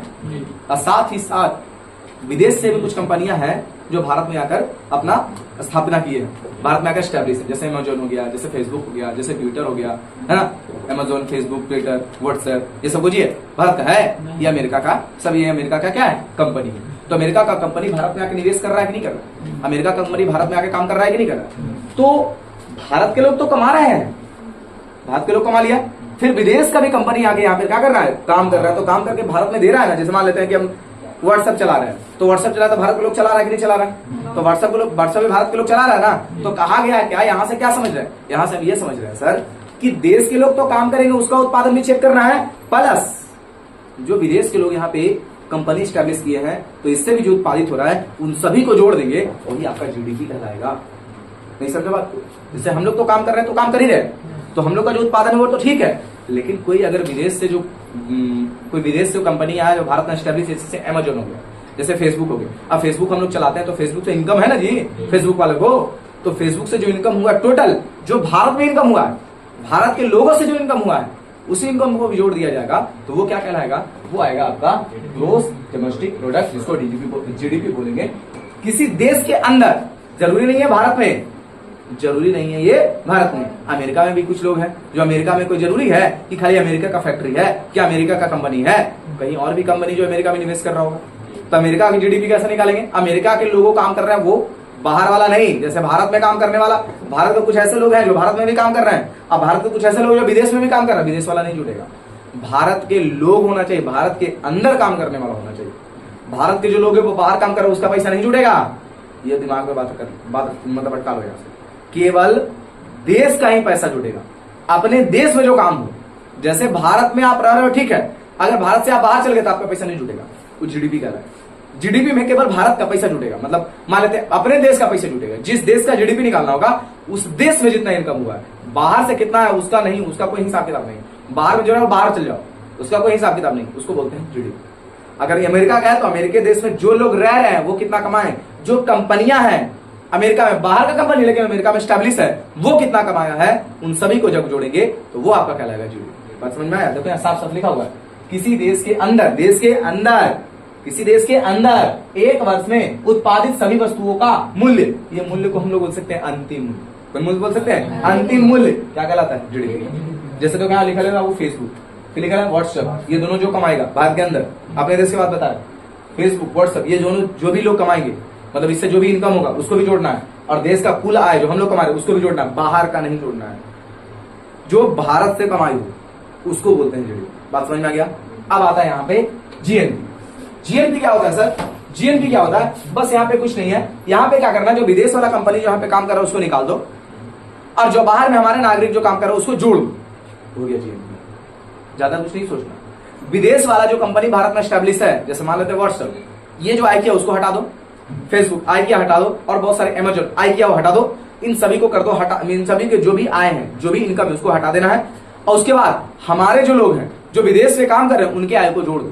और साथ ही साथ विदेश से भी कुछ कंपनियां हैं जो भारत में आकर अपना स्थापना किए हैं, भारत में आकर स्टैब्लिश है, जैसे अमेजोन हो गया, जैसे फेसबुक हो गया, जैसे ट्विटर हो गया, है ना, अमेजोन, फेसबुक, ट्विटर, व्हाट्सएप, ये सब बुझिए भारत का है, ये अमेरिका का, सब ये अमेरिका का क्या है, कंपनी है। तो अमेरिका का कंपनी भारत में आकर निवेश कर रहा है कि नहीं कर रहा है, अमेरिका का कंपनी भारत में आकर काम कर रहा है कि नहीं कर रहा है। तो भारत के लोग तो कमा रहे हैं, भारत के लोग कमा लिया, फिर विदेश का भी कंपनी आके यहाँ पे क्या कर रहा है, काम कर रहा है, तो काम करके भारत में दे रहा है ना। जैसे मान लेते हैं कि हम व्हाट्सएप चला रहे हैं, तो व्हाट्सएप चला तो भारत के लोग चला रहा है कि नहीं चला रहा है, तो व्हाट्सएप भी भारत के लोग चला रहा है ना। तो कहा गया है क्या, यहाँ से क्या समझ रहे हैं, यहाँ से हम ये समझ रहे हैं सर कि देश के लोग तो काम करेंगे, उसका उत्पादन भी चेक करना है, प्लस जो विदेश के लोग यहाँ पे कंपनी स्टैब्लिश किए हैं, तो इससे भी जो उत्पादित हो रहा है उन सभी को जोड़ देंगे, वही आपका जीडीपी कहलाएगा। नहीं समझे बात को? जैसे हम लोग तो काम कर रहे हैं, तो काम कर ही रहे, तो हम लोग का जो उत्पादन है वो तो ठीक है, लेकिन कोई अगर विदेश से जो कोई विदेश से कंपनी आया जो भारत में स्टैब्लिश, जैसे अमेजोन हो गया, जैसे फेसबुक हो गया। अब फेसबुक हम लोग चलाते हैं तो फेसबुक से इनकम है ना जी फेसबुक वाले को, तो फेसबुक से जो इनकम हुआ टोटल, जो भारत में इनकम हुआ है, भारत के लोगों से जो इनकम हुआ है, उसी इनकम को भी जोड़ दिया जाएगा, तो वो क्या कहलाएगा, वो आएगा आपका ग्रॉस डोमेस्टिक प्रोडक्ट, जिसको जीडीपी बोलेंगे। किसी देश के अंदर, जरूरी नहीं है भारत में, जरूरी नहीं है ये भारत में, अमेरिका में भी कुछ लोग हैं जो, अमेरिका में कोई जरूरी है कि खाली अमेरिका का फैक्ट्री है, क्या अमेरिका का कंपनी है, कहीं और भी कंपनी जो अमेरिका में निवेश कर रहा होगा, तो अमेरिका की जीडीपी कैसे निकालेंगे, अमेरिका के लोगों काम कर रहे हैं, वो बाहर वाला नहीं, जैसे भारत में काम करने वाला, भारत के कुछ ऐसे लोग हैं जो भारत में भी काम कर रहे हैं, अब भारत के कुछ ऐसे लोग जो विदेश में भी काम कर रहे हैं, विदेश वाला नहीं जुड़ेगा, भारत के लोग होना चाहिए, भारत के अंदर काम करने वाला होना चाहिए, भारत के जो लोग है वो बाहर काम कर रहे हैं, उसका पैसा नहीं जुड़ेगा, ये दिमाग में बात मतलब अटका लो, केवल देश का ही पैसा जुड़ेगा, अपने देश में जो काम हो, जैसे भारत में आप रह रहे हो ठीक है, अगर भारत से आप बाहर चल गए तो आपका पैसा नहीं जुड़ेगा, वो जीडीपी कह रहा है, जीडीपी में केवल भारत का पैसा जुटेगा, मतलब मान लेते हैं अपने देश का पैसा जुटेगा, जिस देश का जीडीपी निकालना होगा उस देश में जितना इनकम हुआ है, बाहर से कितना है उसका नहीं, उसका कोई हिसाब किताब नहीं, बाहर में जो है बाहर चल जाओ, उसका कोई हिसाब किताब नहीं, उसको बोलते हैं जीडीपी। अगर अमेरिका का है तो अमेरिका देश में जो लोग रह रहे हैं वो कितना कमाए, जो कंपनियां हैं अमेरिका में, बाहर का कंपनी लेकिन अमेरिका में स्टैब्लिश है, वो कितना कमाया है, उन सभी को जब जोड़ेंगे तो वो आपका कहलाएगा जीडीपी। बात समझ में आया? देखो साफ साफ लिखा हुआ है, किसी देश के अंदर, किसी देश के अंदर एक वर्ष में उत्पादित सभी वस्तुओं का मूल्य, ये मूल्य को हम लोग बोल सकते हैं अंतिम मूल्य, कोई मूल्य बोल सकते हैं, अंतिम मूल्य क्या कहलाता है, जीडीपी। जैसे तो क्या लिखा लेगा वो फेसबुक, फिर लिखा है व्हाट्सएप, ये दोनों जो कमाएगा भारत के अंदर, अपने देश की बात बता रहे, फेसबुक व्हाट्सएप, ये दोनों जो भी लोग कमाएंगे, मतलब इससे जो भी इनकम होगा उसको भी जोड़ना है, और देश का कुल आय जो हम लोग कमा रहे हैं उसको भी जोड़ना है, बाहर का नहीं जोड़ना है, जो भारत से कमाई हो उसको बोलते हैं जीडीपी। बात समझ में आ गया? अब आता है यहाँ पे जीएनपी। जीएनपी क्या होता है सर? जीएनपी क्या होता है, बस यहाँ पे कुछ नहीं है, यहाँ पे क्या करना है, जो विदेश वाला कंपनी जो यहाँ पे काम कर रहा है उसको निकाल दो, और जो बाहर में हमारे नागरिक जो काम कर रहे हैं उसको जोड़ दो, हो गया जीएनपी। ज्यादा कुछ नहीं सोचना। विदेश वाला जो कंपनी भारत में स्टैब्लिश है, जैसे मान लेते हैं व्हाट्सएप, ये जो आई किया उसको हटा दो, फेसबुक आई किया हटा दो, और बहुत सारे अमेजोन आई किया वो हटा दो, इन सभी को कर दो हटा, इन सभी के जो भी आए हैं, जो भी इनकम है उसको हटा देना है, और उसके बाद हमारे जो लोग हैं जो विदेश में काम कर रहे हैं उनके आय को जोड़ दो,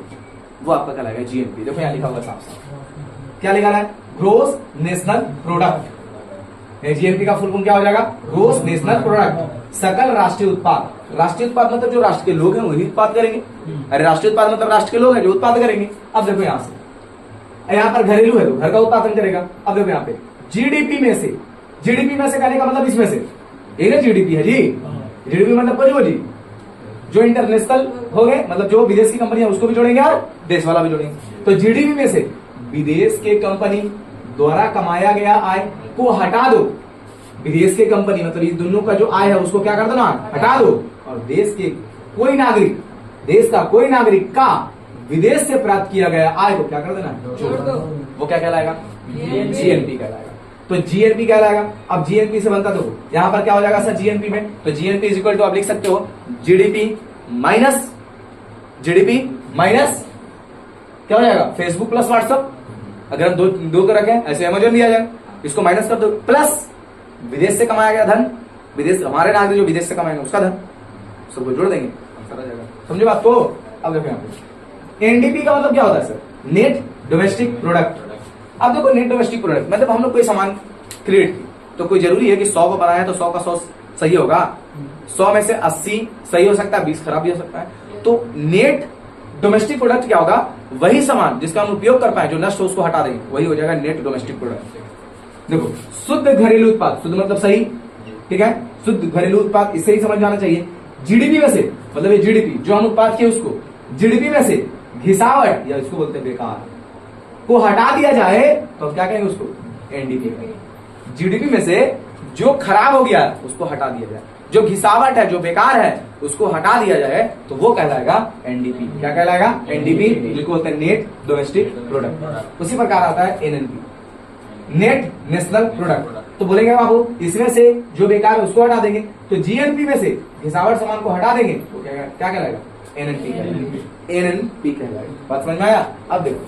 वो आपका कहलाएगा जीएनपी। देखो यहाँ लिखा हुआ साफ साफ, क्या लिखा है, ग्रोस नेशनल प्रोडक्ट। जीएनपी का फुल फॉर्म क्या हो जाएगा, ग्रोस नेशनल प्रोडक्ट, सकल राष्ट्रीय उत्पाद। राष्ट्रीय उत्पाद मतलब जो राष्ट्र के लोग हैं वही उत्पाद करेंगे, अरे राष्ट्रीय उत्पाद मतलब राष्ट्र के लोग हैं जो उत्पाद करेंगे। अब देखो यहाँ से, यहाँ पर घरेलू है तो घर का उत्पादन करेगा। अब देखो यहाँ पे जीडीपी में से, जीडीपी में से कहने का मतलब इसमें से, ये ना जीडीपी है जी, जीडीपी मतलब कुछ जी, जो इंटरनेशनल हो गए मतलब जो विदेश की कंपनी है उसको भी जोड़ेंगे और देश वाला भी जोड़ेंगे। तो जीडीपी में से विदेश के कंपनी द्वारा कमाया गया आय को हटा दो, विदेश के कंपनी मतलब इस दोनों का जो आय है उसको क्या कर दो ना, हटा दो, और देश के कोई नागरिक, देश का कोई नागरिक का विदेश से प्राप्त किया गया आय को क्या कर देना, जोड़ दो। वो क्या कहलाएगा, जीएनपी कहलाएगा। तो जीएनपी कहलाएगा। अब जीएनपी से बनता देखो यहां पर क्या हो जाएगा सर जीएनपी में, तो जीएनपी इज इक्वल टू आप लिख सकते हो जीडीपी माइनस क्या हो जाएगा, फेसबुक प्लस व्हाट्सएप। अगर हम दो को रखें ऐसे अमेजोन दिया जाए, इसको माइनस कर दो, प्लस विदेश से कमाया गया धन, विदेश हमारे नागरिक जो विदेश से कमाएंगे उसका धन, सबको जोड़ देंगे, आंसर आ जाएगा। समझे बात को? अब देखो यहाँ पे एनडीपी का मतलब क्या होता है सर, नेट डोमेस्टिक प्रोडक्ट। अब देखो नेट डोमेस्टिक प्रोडक्ट मतलब हम लोग कोई सामान क्रिएट किया, तो कोई जरूरी है कि 100 को बनाया तो 100 का 100 सही होगा? 100 में से 80 सही हो सकता है, 20 खराब भी हो सकता है। तो नेट डोमेस्टिक प्रोडक्ट क्या होगा? वही सामान जिसका हम उपयोग कर पाए, जो नष्ट हो उसको हटा देंगे, वही हो जाएगा नेट डोमेस्टिक प्रोडक्ट। देखो, शुद्ध घरेलू उत्पाद, शुद्ध मतलब सही, ठीक है, शुद्ध घरेलू उत्पाद, इससे ही समझ में आना चाहिए। जीडीपी में से, मतलब ये जीडीपी जो हम उत्पाद किए उसको, जीडीपी में से घिसावट या इसको बोलते हैं बेकार को हटा दिया जाए तो क्या कहेंगे उसको? एनडीपी कहेंगे। जीडीपी में से जो खराब हो गया उसको हटा दिया जाए, जो घिसावट है, जो बेकार है, उसको हटा दिया जाए तो वो कहलाएगा एनडीपी। क्या कहलाएगा? एनडीपी, जिसको बोलते हैं नेट डोमेस्टिक प्रोडक्ट। उसी प्रकार आता है एनएनपी, नेट नेशनल प्रोडक्ट। तो बोलेंगे बाबू इसमें से जो बेकार है उसको हटा देंगे, तो जीएनपी में से घिसावट सामान को हटा देंगे तो क्या कहलाएगा? एनएनपी कहलाएगा। एनएनपी कहलाएगा। बात समझ में आया? अब देखो,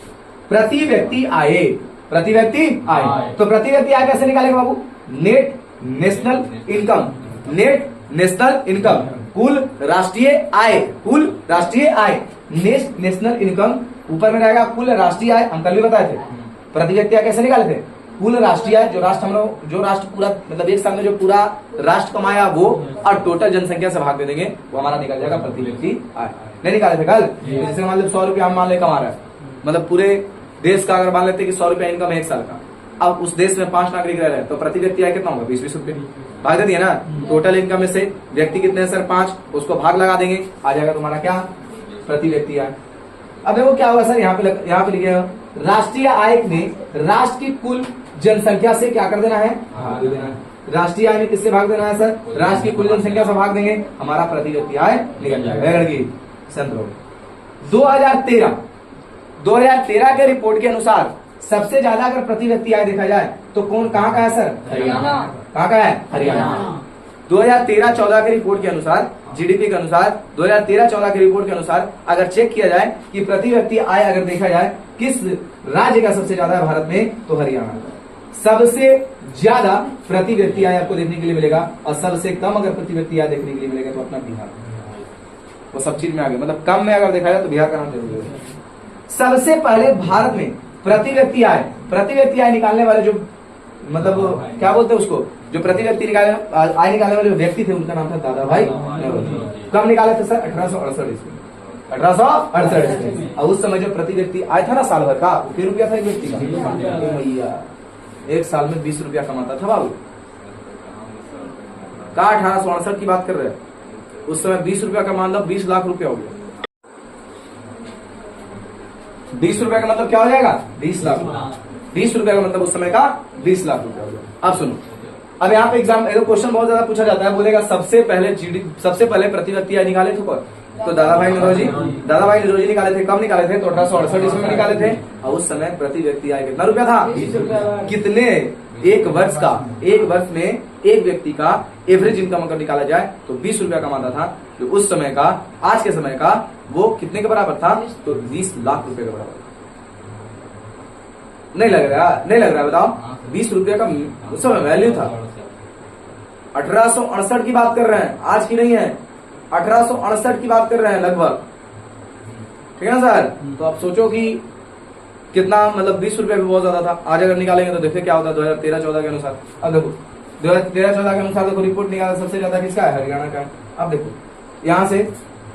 प्रति व्यक्ति आय, प्रति व्यक्ति आय, तो प्रति व्यक्ति आय कैसे निकालेंगे बाबू? Net national income, net national income, कुल राष्ट्रीय आय, कुल राष्ट्रीय आय, नेशनल इनकम ऊपर में रहेगा कुल राष्ट्रीय आय। हम कल भी बताए थे प्रति व्यक्ति आय कैसे निकाले थे? कुल राष्ट्रीय आय, जो राष्ट्र पूरा मतलब एक साल में जो पूरा राष्ट्र कमाया वो, और टोटल जनसंख्या से भाग दे देंगे, वो हमारा निकल जाएगा प्रति व्यक्ति आय। नहीं निकाले थे कल? जैसे मान लो 100 रुपया हम मान ले कमा रहे हैं, मतलब पूरे देश का अगर मान लेते कि 100 रुपया इनकम है एक साल का, अब उस देश में 5 नागरिक रह रहे हैं तो प्रति व्यक्ति आय कितना होगा? 20-20 रुपए भाग दे दिया ना। टोटल इनकम में से व्यक्ति कितने हैं सर? 5, उसको भाग लगा देंगे, आ जाएगा तुम्हारा क्या? प्रति व्यक्ति आय। अब देखो क्या होगा सर, यहाँ पे लिखे राष्ट्रीय आय में राष्ट्र की कुल जनसंख्या से क्या कर देना है? भाग देना है। राष्ट्रीय आय में किससे भाग देना है सर? राष्ट्र की कुल जनसंख्या से भाग देंगे, हमारा प्रति व्यक्ति आय निकल जाएगा। 2013 के रिपोर्ट के अनुसार सबसे ज्यादा अगर प्रति व्यक्ति आय देखा जाए तो कहाँ का है सर? हरियाणा। कहाँ का है? हरियाणा। 2013-14 के रिपोर्ट के अनुसार, जीडीपी के अनुसार 2013-14 के रिपोर्ट के अनुसार अगर चेक किया जाए कि प्रति व्यक्ति आय अगर देखा जाए किस राज्य का सबसे ज्यादा है भारत में, तो हरियाणा का सबसे ज्यादा प्रति व्यक्ति आय आपको देखने के लिए मिलेगा, और सबसे कम अगर प्रति व्यक्ति आय देखने के लिए मिलेगा तो अपना बिहार। वो सब चीज में आगे, मतलब कम में अगर देखा जाए तो बिहार का नाम जरूर है। सबसे पहले भारत में प्रति व्यक्ति आय निकालने वाले जो मतलब क्या बोलते हैं उसको, जो प्रति व्यक्ति आय निकालने वाले जो व्यक्ति थे उनका नाम था दादा भाई नौरोजी। कब निकाले थे सर? 1868 ईस्वी। 1868 ईस्वी। और उस समय जो प्रति व्यक्ति आय था ना साल भर का, वो रुपया था एक व्यक्ति का? भैया एक साल में 20 रुपया कमाता था बाबू। का 1868 की बात कर रहे हैं? उस समय 20 रुपया का मान लो 20 लाख रुपया हो गया। 20 रुपया का मतलब क्या हो जाएगा? 20 लाख। 20 रुपया का मतलब उस समय का 20 लाख रुपया हो गया। अब सुनो, अब यहाँ पे एग्जाम क्वेश्चन बहुत ज्यादा पूछा जाता है, बोलेगा सबसे पहले प्रति व्यक्ति आय निकाले थे कौन? तो दादा भाई नौरोजी निकाले थे। कब निकाले थे? तो 1868 ईस्वी में निकाले थे। और उस समय प्रति व्यक्ति आय कितना रुपया था? 20 रुपया। कितने? एक वर्ष में एक व्यक्ति का एवरेज इनकम अगर निकाला जाए तो 20 रुपया कमाता था, जो उस समय का, आज के समय का वो कितने के बराबर था? तो 20 लाख रुपए के बराबर। नहीं लग रहा बताओ? 20 रुपया का उस समय वैल्यू था। 1868 की बात कर रहे हैं, आज की नहीं है। 1868 की बात कर रहे हैं लगभग, ठीक है ना सर? तो आप सोचो कि कितना, मतलब 20 रुपया भी बहुत ज्यादा था। आज अगर निकालेंगे तो देखिए क्या होता है 2013-14 के अनुसार। अब देखो 2013-14 के अनुसार देखो रिपोर्ट निकाला, सबसे ज्यादा किसका है? हरियाणा का है। अब देखो यहाँ से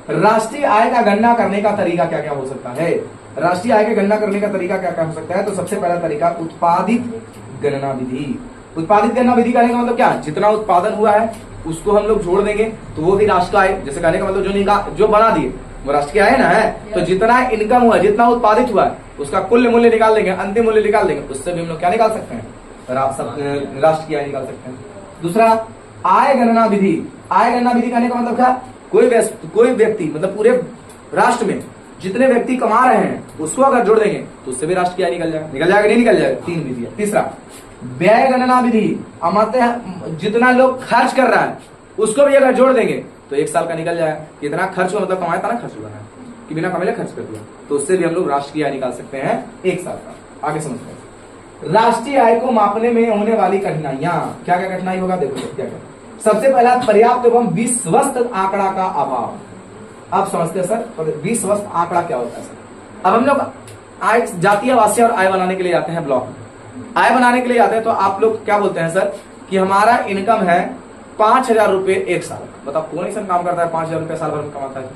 राष्ट्रीय आय का गणना करने का तरीका क्या क्या हो सकता है? राष्ट्रीय आय की गणना करने का तरीका क्या क्या हो सकता है? तो सबसे पहला तरीका उत्पादित गणना विधि। उत्पादित गणना विधि कहने का मतलब क्या? जितना उत्पादन हुआ है उसको हम लोग जोड़ देंगे तो वो भी राष्ट्र का आय। जैसे कहने का मतलब जो बना दिए वो राष्ट्र की आय ना है। तो जितना इनकम हुआ, जितना उत्पादित हुआ है उसका कुल मूल्य निकाल देंगे, अंतिम मूल्य निकाल देंगे, उससे भी हम लोग क्या निकाल सकते हैं? राष्ट्र की आय निकाल सकते हैं। दूसरा आय गणना विधि। आय गणना विधि कहने का मतलब क्या? कोई व्यक्ति मतलब पूरे राष्ट्र में जितने व्यक्ति कमा रहे हैं उसको अगर जोड़ देंगे तो उससे भी राष्ट्र की आय निकल जाएगा नहीं निकल जाएगा? 3 विधि है। तीसरा व्यय गणना विधि, मतलब जितना लोग खर्च कर रहा है उसको भी अगर जोड़ देंगे तो एक साल का निकल जाएगा। कितना खर्च हुआ, मतलब कमाया था ना, खर्च हुआ है कि बिना कमाए खर्च कर दिया, तो उससे भी हम लोग राष्ट्र की आय निकाल सकते हैं एक साल का। आगे समझते हैं राष्ट्रीय आय को मापने में होने वाली कठिनाइयां। क्या क्या कठिनाई होगा? देखो क्या क्या। सबसे पहला पर्याप्त एवं विश्वस्त आंकड़ा का अभाव। आप समझते हैं सर विश्वस्त आंकड़ा क्या होता है सर? अब हम लोग आय, जातीय, आवासीय और आय बनाने के लिए जाते हैं ब्लॉक में। आय बनाने के लिए जाते हैं तो आप लोग क्या बोलते हैं सर कि हमारा इनकम है 5,000 रुपए एक साल। बताओ कौन ऐसा काम करता है 5,000 रुपए साल भर में कमाता है?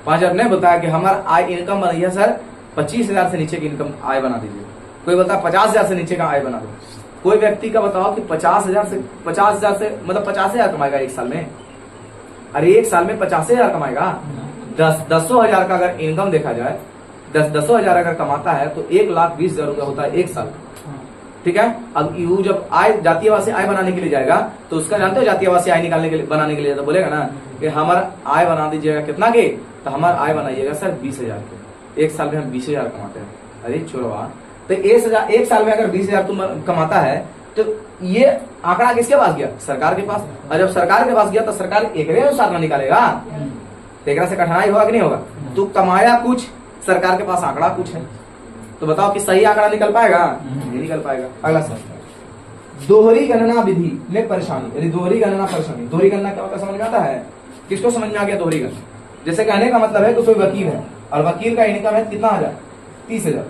5,000 ने बताया कि हमारा आय इनकम बनी है सर 25,000 से नीचे की इनकम आय बना दीजिए। कोई बोलता है 50,000 से नीचे का आय बना दो। कोई व्यक्ति का बताओ कि 50,000 से मतलब 50,000 कमाएगा एक साल में? अरे एक साल में 50,000 कमाएगा? 10,000 का अगर इनकम देखा जाए, 10,000 अगर कमाता है तो 1,20,000 रुपया होता है एक साल। ठीक है। अब यू जब आय जातीयवासी आय बनाने के लिए जाएगा तो उसका जानते हो जातीयवासी आय निकालने के लिए बनाने के लिए तो बोलेगा ना कि हमारा आय बना दीजिएगा कितना के, तो हमारा आय बनाइएगा सर 20,000 के। एक साल में हम 20,000 कमाते हैं। अरे छोड़वा, तो एक साल में अगर 20,000 तुम कमाता है तो ये आंकड़ा किसके पास गया? सरकार के पास। और जब सरकार के पास गया तो सरकार एकरे अनुसार ना निकालेगा, तो एकरा से कठिनाई होगा कि नहीं होगा? तू कमाया कुछ, सरकार के पास आंकड़ा कुछ है, तो बताओ कि सही आंकड़ा निकल पाएगा? नहीं निकल पाएगा। अगला सवाल, दोहरी गणना विधि में परेशानी। यदि दोहरी गणना परेशानी, दोहरी गणना क्या होता है समझ में आता है? किसको समझ में आ गया दोहरी गणना? जैसे कहने का मतलब है कि कोई वकील है और वकील का इनकम है कितना हजार? 30,000।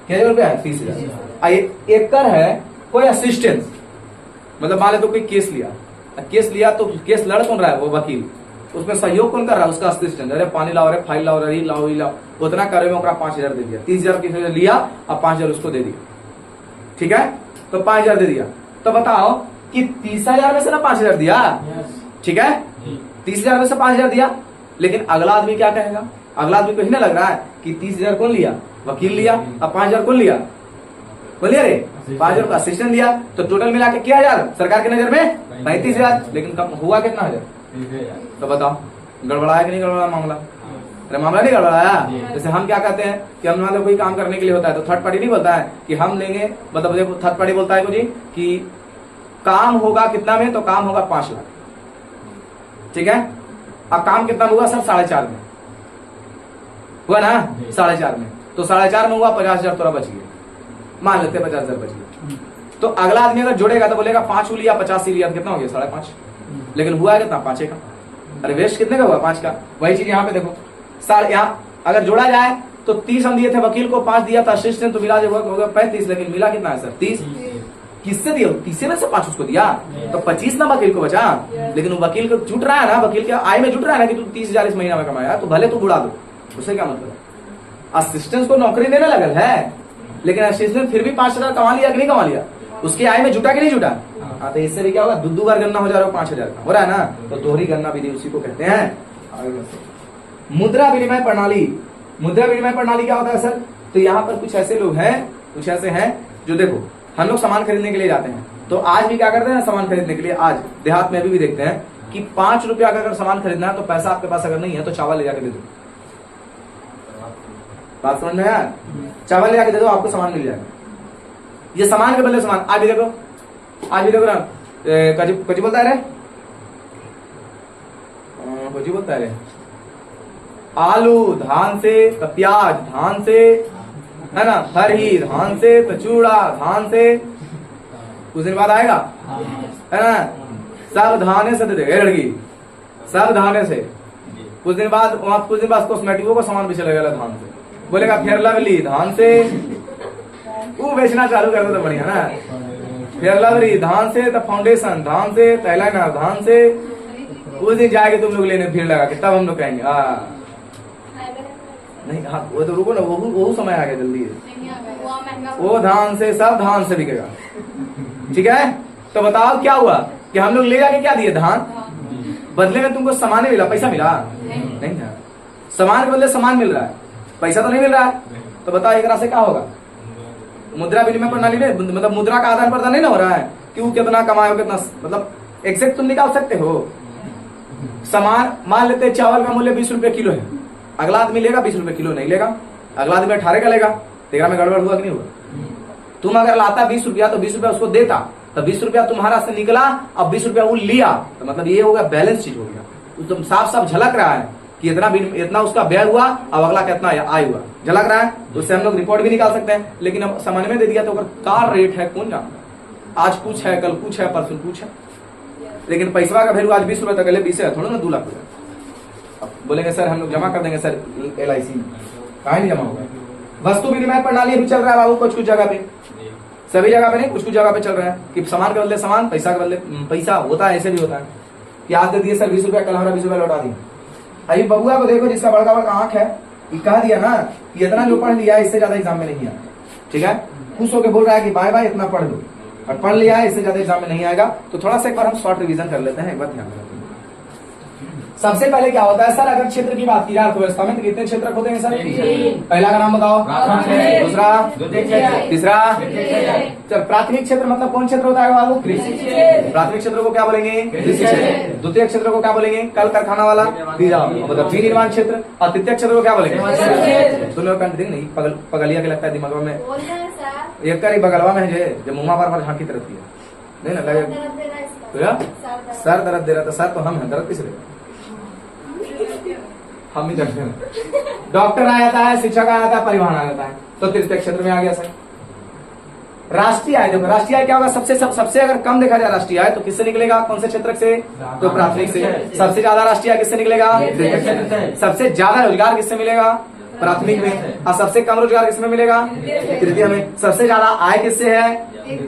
क्या रुपया है? 30,000। एक कर है कोई असिस्टेंट, मतलब मान ले तो कोई केस लिया तो केस लड़ कौन रहा है? वो वकील। उसमें सहयोग कौन कर रहा है? उसका असिस्टेंट। अरे पानी लाओ, अरे फाइल लाओ, अरे लाओ ही लाओ, उतना करे में 5,000 दे दिया। 30,000 की लिया और 5,000 उसको दे दिया। ठीक है, तो 5,000 दे दिया। तो बताओ कि 30,000 में से ना 5,000 दिया। ठीक है, 30,000 में से 5,000 दिया, लेकिन अगला आदमी क्या कहेगा? अगला आदमी को ही ना लग रहा है कि 30,000 कौन लिया? वकील लिया। अब 5,000 कौन लिया? बोलिए रे, 5,000 का असिस्टेंट लिया। तो टोटल मिला के क्या हजार? सरकार की नजर में 35,000, लेकिन कम हुआ कितना हजार? तो बताओ गड़बड़ाया कि नहीं गड़बड़ाया मामला? अरे मामला नहीं गड़बड़ाया। जैसे हम क्या कहते हैं कि हम मतलब कोई काम करने के लिए होता है तो थर्ड पार्टी नहीं बोलता है कि हम लेंगे, मतलब थर्ड पार्टी बोलता है जी कि काम होगा कितना में? तो काम होगा 5 लाख। ठीक है, अब काम कितना हुआ सर? 4.5 में हुआ ना? 4.5 में, तो 4.5 में हुआ 50,000 थोड़ा बच गया, मान लेते 50,000 बच गया। तो अगला आदमी अगर जोड़ेगा तो बोलेगा 5 लिया 50 लिया, कितना हो गया? 5.5। लेकिन हुआ कितना? 5 का। अरे वेस्ट कितने का हुआ? 5 का। वही चीज यहाँ पे देखो, यहाँ अगर जोड़ा जाए तो 30 हम दिए थे वकील को, 5 दिया था असिस्टेंट, तो मिला जो होगा 35, लेकिन मिला कितना है सर? 30। किससे दिया? 30 में से 5 उसको दिया, तो 25 ना वकील को बचा। लेकिन वकील को जुट रहा है ना, वकील के आय में जुट रहा है ना कि तू 30,000 इस महीना में कमाया, तो भले तू बुढ़ा दो, उससे क्या मतलब? असिस्टेंट को नौकरी देने लगल है, लेकिन असिस्टेंट फिर भी 5,000 कमा लिया कि नहीं कमा लिया? उसके आय में जुटा कि नहीं जुटा? हाँ, तो इससे भी क्या होगा? दो बार गणना हो जा रहा है, 5,000 का हो रहा है ना। तो दोहरी गणना विधि उसी को कहते हैं। मुद्रा विनिमय प्रणाली। मुद्रा विनिमय प्रणाली क्या होता है सर? तो यहाँ पर कुछ ऐसे लोग हैं, कुछ ऐसे हैं जो देखो हम लोग सामान खरीदने के लिए जाते हैं, तो आज भी क्या करते हैं सामान खरीदने के लिए? आज देहात में भी देखते हैं कि 5 रुपया का अगर सामान खरीदना है तो पैसा आपके पास अगर नहीं है तो चावल ले जाके दे दो। बात समझ में आया? चावल ले जाके दे दो, आपको सामान मिल जाएगा। ये सामान के बदले सामान। आज भी देखो ना, कजी बोलता है रे, कजी बोलता है रे, आलू धान से, तो प्याज धान से, है ना, हरी धान से, तो चूड़ा धान से। कुछ दिन बाद आएगा, है ना, सब धाने से दे देगा लड़की, सब धाने से। कुछ दिन बाद कॉस्मेटिको का सामान भी चलेगा धान से, बोलेगा फेयर लवली धान से, वो बेचना चालू कर दो तो बढ़िया ना। फेयर लवली धान से, तो फाउंडेशन धान से, तो आईलाइनर धान से। उस दिन जाएगा तुम लोग लेने, भीड़ लगा के, तब हम लोग कहेंगे नहीं। हाँ, वो तो रुको ना, वो समय आ गया जल्दी। वो धान से, सब धान से बिकेगा। ठीक है, तो बताओ क्या हुआ कि हम लोग ले जाके क्या दिए? धान। बदले में तुमको सामान मिला, पैसा मिला नहीं था। सामान के बदले सामान मिल रहा है, पैसा तो नहीं मिल रहा है। तो बताओ एक से क्या होगा? मुद्रा विनिमय प्रणाली में मतलब मुद्रा का आदान प्रदान नहीं ना हो रहा है कि वो कितना कमाए, कितना मतलब एग्जैक्ट तुम निकाल सकते हो। सामान मान लेते चावल का मूल्य 20 रुपए किलो है, अगला आदमी लेगा 20 रुपए किलो नहीं लेगा, अगला आदमी 18 का लेगा। तेरा में गड़बड़ हुआ कि नहीं हुआ? तुम अगर लाता 20 रुपया तो 20 रुपया उसको देता, तो 20 रुपया तुम्हारा से निकला, अब 20 रुपया वो लिया, तो मतलब ये होगा बैलेंस शीट हो गया। तो साफ साफ झलक रहा है कि इतना उसका व्यय हुआ, अब अगला कितना आय हुआ, झलक रहा है। उससे हम लोग रिपोर्ट भी निकाल सकते हैं। लेकिन अब सामान्य में दे दिया तो अगर कार रेट है कौन जानता? आज कुछ है, कल कुछ है, परसों कुछ है। लेकिन पैसा का वैल्यू आज 20 रुपए तक 20 है, थोड़ा ना 2 लाख रुपया। अब बोलेंगे सर हम लोग जमा कर देंगे सर LIC, कहाँ नहीं जमा होगा? वस्तु विनिमय प्रणाली भी चल रहा है बाबू कुछ जगह पे। सभी जगह पे नहीं, कुछ कुछ जगह पे चल रहा है कि सामान के बदले सामान, पैसा के बदले पैसा होता है। ऐसे भी होता है कि आज दे दिए सर 20 रुपया, कल हमारा 20 रुपया लौटा दिए। अभी बबुआ को देखो जिसका बड़का बड़का आंख है, ये कह दिया ना कि इतना जो पढ़ लिया इससे ज्यादा एग्जाम में नहीं आया, ठीक है, खुश होकर बोल रहा है कि बाय बाय इतना पढ़ लो, और पढ़ लिया है इससे ज्यादा एग्जाम में नहीं आएगा। तो थोड़ा सा एक बार हम शॉर्ट रिवीजन कर लेते हैं, एक बार ध्यान रखें। सबसे पहले क्या होता है सर, अगर क्षेत्र की बात की जाए अर्थव्यवस्था में तो कितने क्षेत्र होते हैं सर? पहला का नाम बताओ, दूसरा, तीसरा। चल प्राथमिक क्षेत्र मतलब कौन क्षेत्र होता है बाबू? प्राथमिक क्षेत्र को क्या बोलेंगे? कृषि क्षेत्र। द्वितीय क्षेत्र को क्या बोलेंगे? कल कारखाना वाला, मतलब विनिर्माण क्षेत्र। और तृतीय क्षेत्र को क्या बोलेंगे? दोनों कंट्री नहीं, पगलिया के लगता है दिमाग में, एक का बगलवा में है जो मुंह पर झांकी तरफ की है, नहीं ना लगे सर दर्द दे रहा था। सर तो हम है, दर्द किस रहे हम ही करते हैं। डॉक्टर आ जाता है, शिक्षक आ जाता है, परिवहन आ जाता है, तो तृतीय क्षेत्र में आ गया सर। राष्ट्रीय आय, देखो राष्ट्रीय आय क्या होगा? सबसे अगर कम देखा जाए राष्ट्रीय आय तो किससे निकलेगा? कौन से क्षेत्र से? तो प्राथमिक से। सबसे ज्यादा राष्ट्रीय आय किससे निकलेगा? तृतीय क्षेत्र से। सबसे ज्यादा रोजगार किससे मिलेगा? प्राथमिक में। और सबसे कम रोजगार किसमें मिलेगा? तृतीय में। सबसे ज्यादा आय किससे है?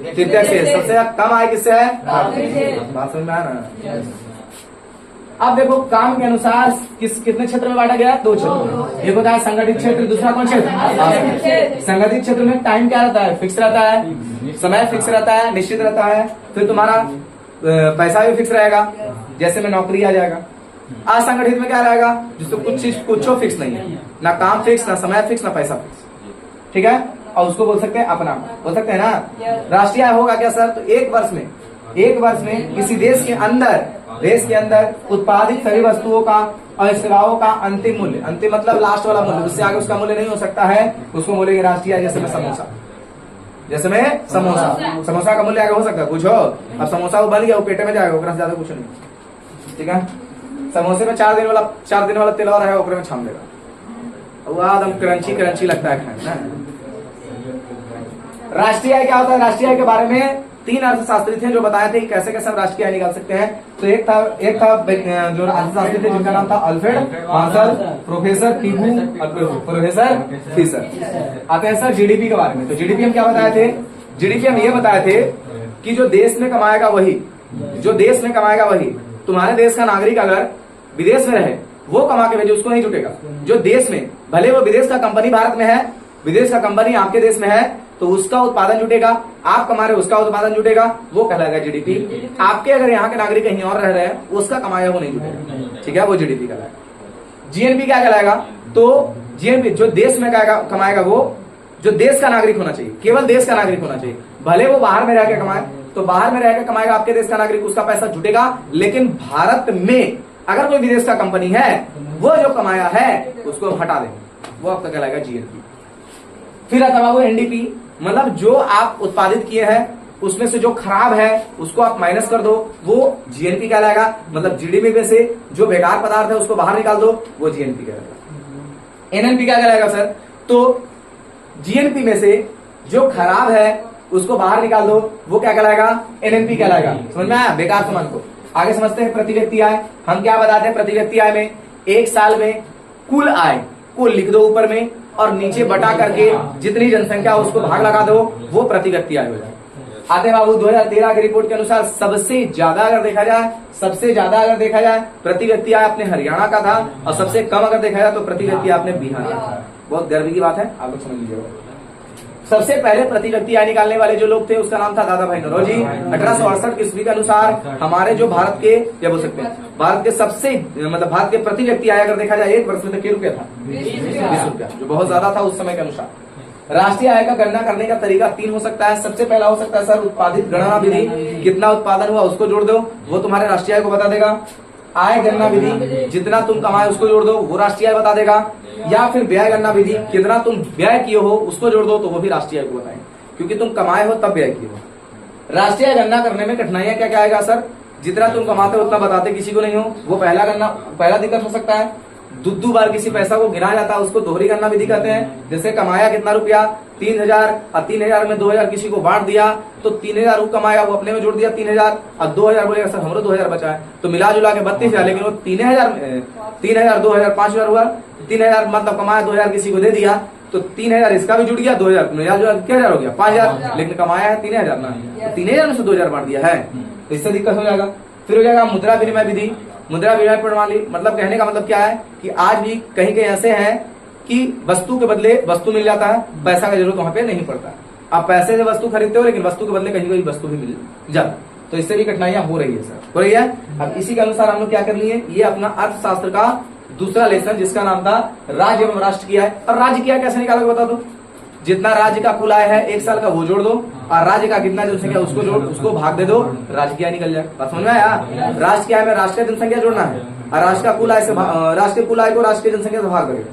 तृतीय से। सबसे कम आय किससे है? बात समझ में आया ना? अब देखो काम के अनुसार कितने क्षेत्र में बांटा गया? 2 क्षेत्र। एक होता है संगठित क्षेत्र, दूसरा कौन क्षेत्र? संगठित क्षेत्र में टाइम क्या रहता है? फिक्स रहता है, समय फिक्स रहता है, निश्चित रहता है, फिर तुम्हारा पैसा भी फिक्स रहेगा, जैसे में नौकरी आ जाएगा। असंगठित में क्या रहेगा? जिसको कुछ चीज कुछ फिक्स नहीं है, ना काम फिक्स, ना समय फिक्स, ना पैसा फिक्स, ठीक है, और उसको बोल सकते हैं अपना, बोल सकते हैं ना। राष्ट्रीय आय होगा क्या सर? तो एक वर्ष में किसी देश के अंदर उत्पादित सभी वस्तुओं का और सेवाओं का अंतिम मूल्य, अंतिम मतलब लास्ट वाला मूल्य, उससे आगे उसका मूल्य नहीं हो सकता है, उसको बोलेंगे राष्ट्रीय आय। जैसे में समोसा का मूल्य आगे हो सकता है कुछ हो, अब समोसा वो बन गया, वो पेटे में जाएगा, ओकरा से ज्यादा कुछ नहीं, ठीक है। समोसे में 4 दिन वाला तेल और है, ओकरे में छाम देगा, वो एकदम क्रंची लगता है खाने ना। राष्ट्रीय आय क्या होता है? राष्ट्रीय आय के बारे में 3 अर्थशास्त्री थे जो बताए थे कि कैसे कैसे हम राष्ट्रीय आय निकाल सकते हैं। तो एक था जो अर्थशास्त्री थे जिनका नाम था अल्फ्रेड मार्शल, प्रोफेसर टीबू और प्रोफेसर फिशर। आते हैं सर जीडीपी के बारे में। तो जीडीपी हम क्या बताए थे? जीडीपी हम ये बताए थे कि जो देश में कमाएगा वही, तुम्हारे देश का नागरिक अगर विदेश में रहे, वो कमा के भेजे, उसको नहीं जुटेगा। जो देश में, भले वो विदेश का कंपनी भारत में है, विदेश का कंपनी आपके देश में है, तो उसका उत्पादन जुटेगा, आप कमा रहे उसका उत्पादन जुटेगा, वो कहलाएगा जीडीपी। आपके अगर यहाँ के नागरिक कहीं और रह रहे हैं, उसका कमाया वो नहीं जुटेगा, ठीक है, वो जीडीपी कहलाएगा। जीएनपी क्या कहलाएगा? तो जीएनपी जो देश में कमाएगा वो जो देश का नागरिक होना चाहिए, केवल देश का नागरिक होना चाहिए, भले वो बाहर में रह के कमाए, तो बाहर में रह के कमाएगा आपके देश का नागरिक, उसका पैसा जुटेगा। लेकिन भारत में अगर कोई विदेश का कंपनी है, वो जो कमाया है उसको हटा देंगे, वो आपका कहलाएगा जीएनपी। फिर आता है वो एनडीपी, मतलब जो आप उत्पादित किए हैं उसमें से जो खराब है उसको आप माइनस कर दो, वो जीएनपी कहलाएगा। मतलब जीडीपी में से जो बेकार पदार्थ है उसको बाहर निकाल दो, वो जीएनपी कहलाएगा। एनएनपी क्या कहलाएगा सर? तो जीएनपी में से जो खराब है उसको बाहर निकाल दो, वो क्या कहलाएगा? एनएनपी कहलाएगा। समझ में आया? बेकार सामान को आगे समझते हैं। प्रति व्यक्ति आय हम क्या बताते हैं? प्रति व्यक्ति आय में एक साल में कुल आय, कुल लिख दो ऊपर में, और नीचे बटा करके जितनी जनसंख्या उसको भाग लगा दो, वो प्रति व्यक्ति आय हो जाए। आते बाबू 2013 की रिपोर्ट के अनुसार सबसे ज्यादा अगर देखा जाए प्रति व्यक्ति आय अपने हरियाणा का था, और सबसे कम अगर देखा जाए तो प्रति व्यक्ति आय अपने बिहार का था। बहुत गर्व की बात है, आप लोग समझ लीजिएगा। सबसे पहले प्रति व्यक्ति आय निकालने वाले जो लोग थे उसका नाम था दादा भाई नौरोजी। 1868 ईस्वी के अनुसार हमारे जो भारत के, क्या बोल सकते हैं, भारत के सबसे मतलब भारत के प्रति व्यक्ति आय अगर देखा जाए एक वर्ष में तो क्या रुपया था? 20 रुपया, जो बहुत ज्यादा था उस समय के अनुसार। राष्ट्रीय आय का गणना करने का तरीका 3 हो सकता है। सबसे पहला हो सकता है सर उत्पादित गणना विधि, कितना उत्पादन हुआ उसको जोड़ दो, वो तुम्हारे राष्ट्रीय आय को बता देगा। आय गणना विधि, जितना तुम कमाए उसको जोड़ दो, वो राष्ट्रीय आय बता देगा। या फिर व्यय गणना विधि, कितना तुम व्यय किए हो उसको जोड़ दो, तो वो भी राष्ट्रीय आय को बताएंगे, क्योंकि तुम कमाए हो तब व्यय किए हो। राष्ट्रीय आय गणना करने में कठिनाइयां क्या क्या आएगा सर? जितना तुम कमाते हो उतना बताते किसी को नहीं हो, वो पहला दिक्कत हो सकता है। दो बार किसी पैसा को गिना जाता है, उसको दोहरी गणना विधि कहते हैं। जैसे कमाया कितना रुपया? 3000, और 3000 में 2000 किसी को बांट दिया, तो 3000 वो कमाया, वो अपने में जोड़ दिया 3000, और 2000 बोलेगा सर हमरो 2000 बचा है, तो मिला जुला के 32,000, लेकिन वो 3000 2000 5000 हुआ, 3000 मतलब कमाया, 2000 किसी को दे दिया, तो 3000 इसका भी जुड़ गया, 2000 क्या हजार हो गया 5000, लेकिन कमाया है 3000 ना, तो 3000 में से 2000 बांट दिया है, तो इससे दिक्कत हो जाएगा। फिर हो जाएगा मुद्रा विनिमय विधि। मुद्रा विनिमय प्रणाली मतलब कहने का मतलब क्या है कि आज भी कहीं कहीं ऐसे हैं कि वस्तु के बदले वस्तु मिल जाता है, पैसा का जरूरत वहां पे नहीं पड़ता। आप पैसे से वस्तु खरीदते हो लेकिन वस्तु के बदले कहीं कहीं वस्तु भी मिल जाता, तो इससे भी कठिनाइयां हो रही है सर, हो रही है। अब इसी के अनुसार हम लोग क्या कर लिए, ये अपना अर्थशास्त्र का दूसरा लेसन जिसका नाम था राज्य एवं राष्ट्र की आय। और राज्य की आय कैसे निकालोगे बता दो, जितना राज्य का कुल आय है 1 साल का वो जोड़ दो, और राज्य का कितना जनसंख्या उसको जोड़, उसको भाग दे दो, राज्य की आय निकल जाए। बात समझ में आया? राष्ट्र की आय में राष्ट्रीय जनसंख्या जोड़ना है, और राष्ट्र का कुल आय से राष्ट्रीय कुल आय को राष्ट्रीय जनसंख्या से भाग करेगा।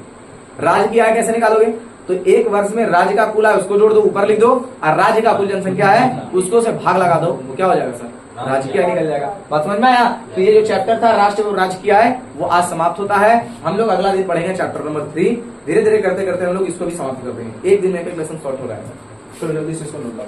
राज्य की आय कैसे निकालोगे, तो एक वर्ष में राज्य का कुल आय उसको जोड़ दो, ऊपर लिख दो, और राज्य का कुल जनसंख्या है उसको से भाग लगा दो, वो क्या हो जाएगा सर, राज्य की आय निकल जाएगा। बात समझ में आया? तो ये जो चैप्टर था राष्ट्र और राज्य की आय वो आज समाप्त होता है। हम लोग अगला दिन पढ़ेंगे चैप्टर नंबर 3। धीरे धीरे करते करते हम लोग इसको भी समाप्त कर देंगे। एक दिन में एक लेसन शॉर्ट हो रहा है, तो जल्दी से इसको नोट लो।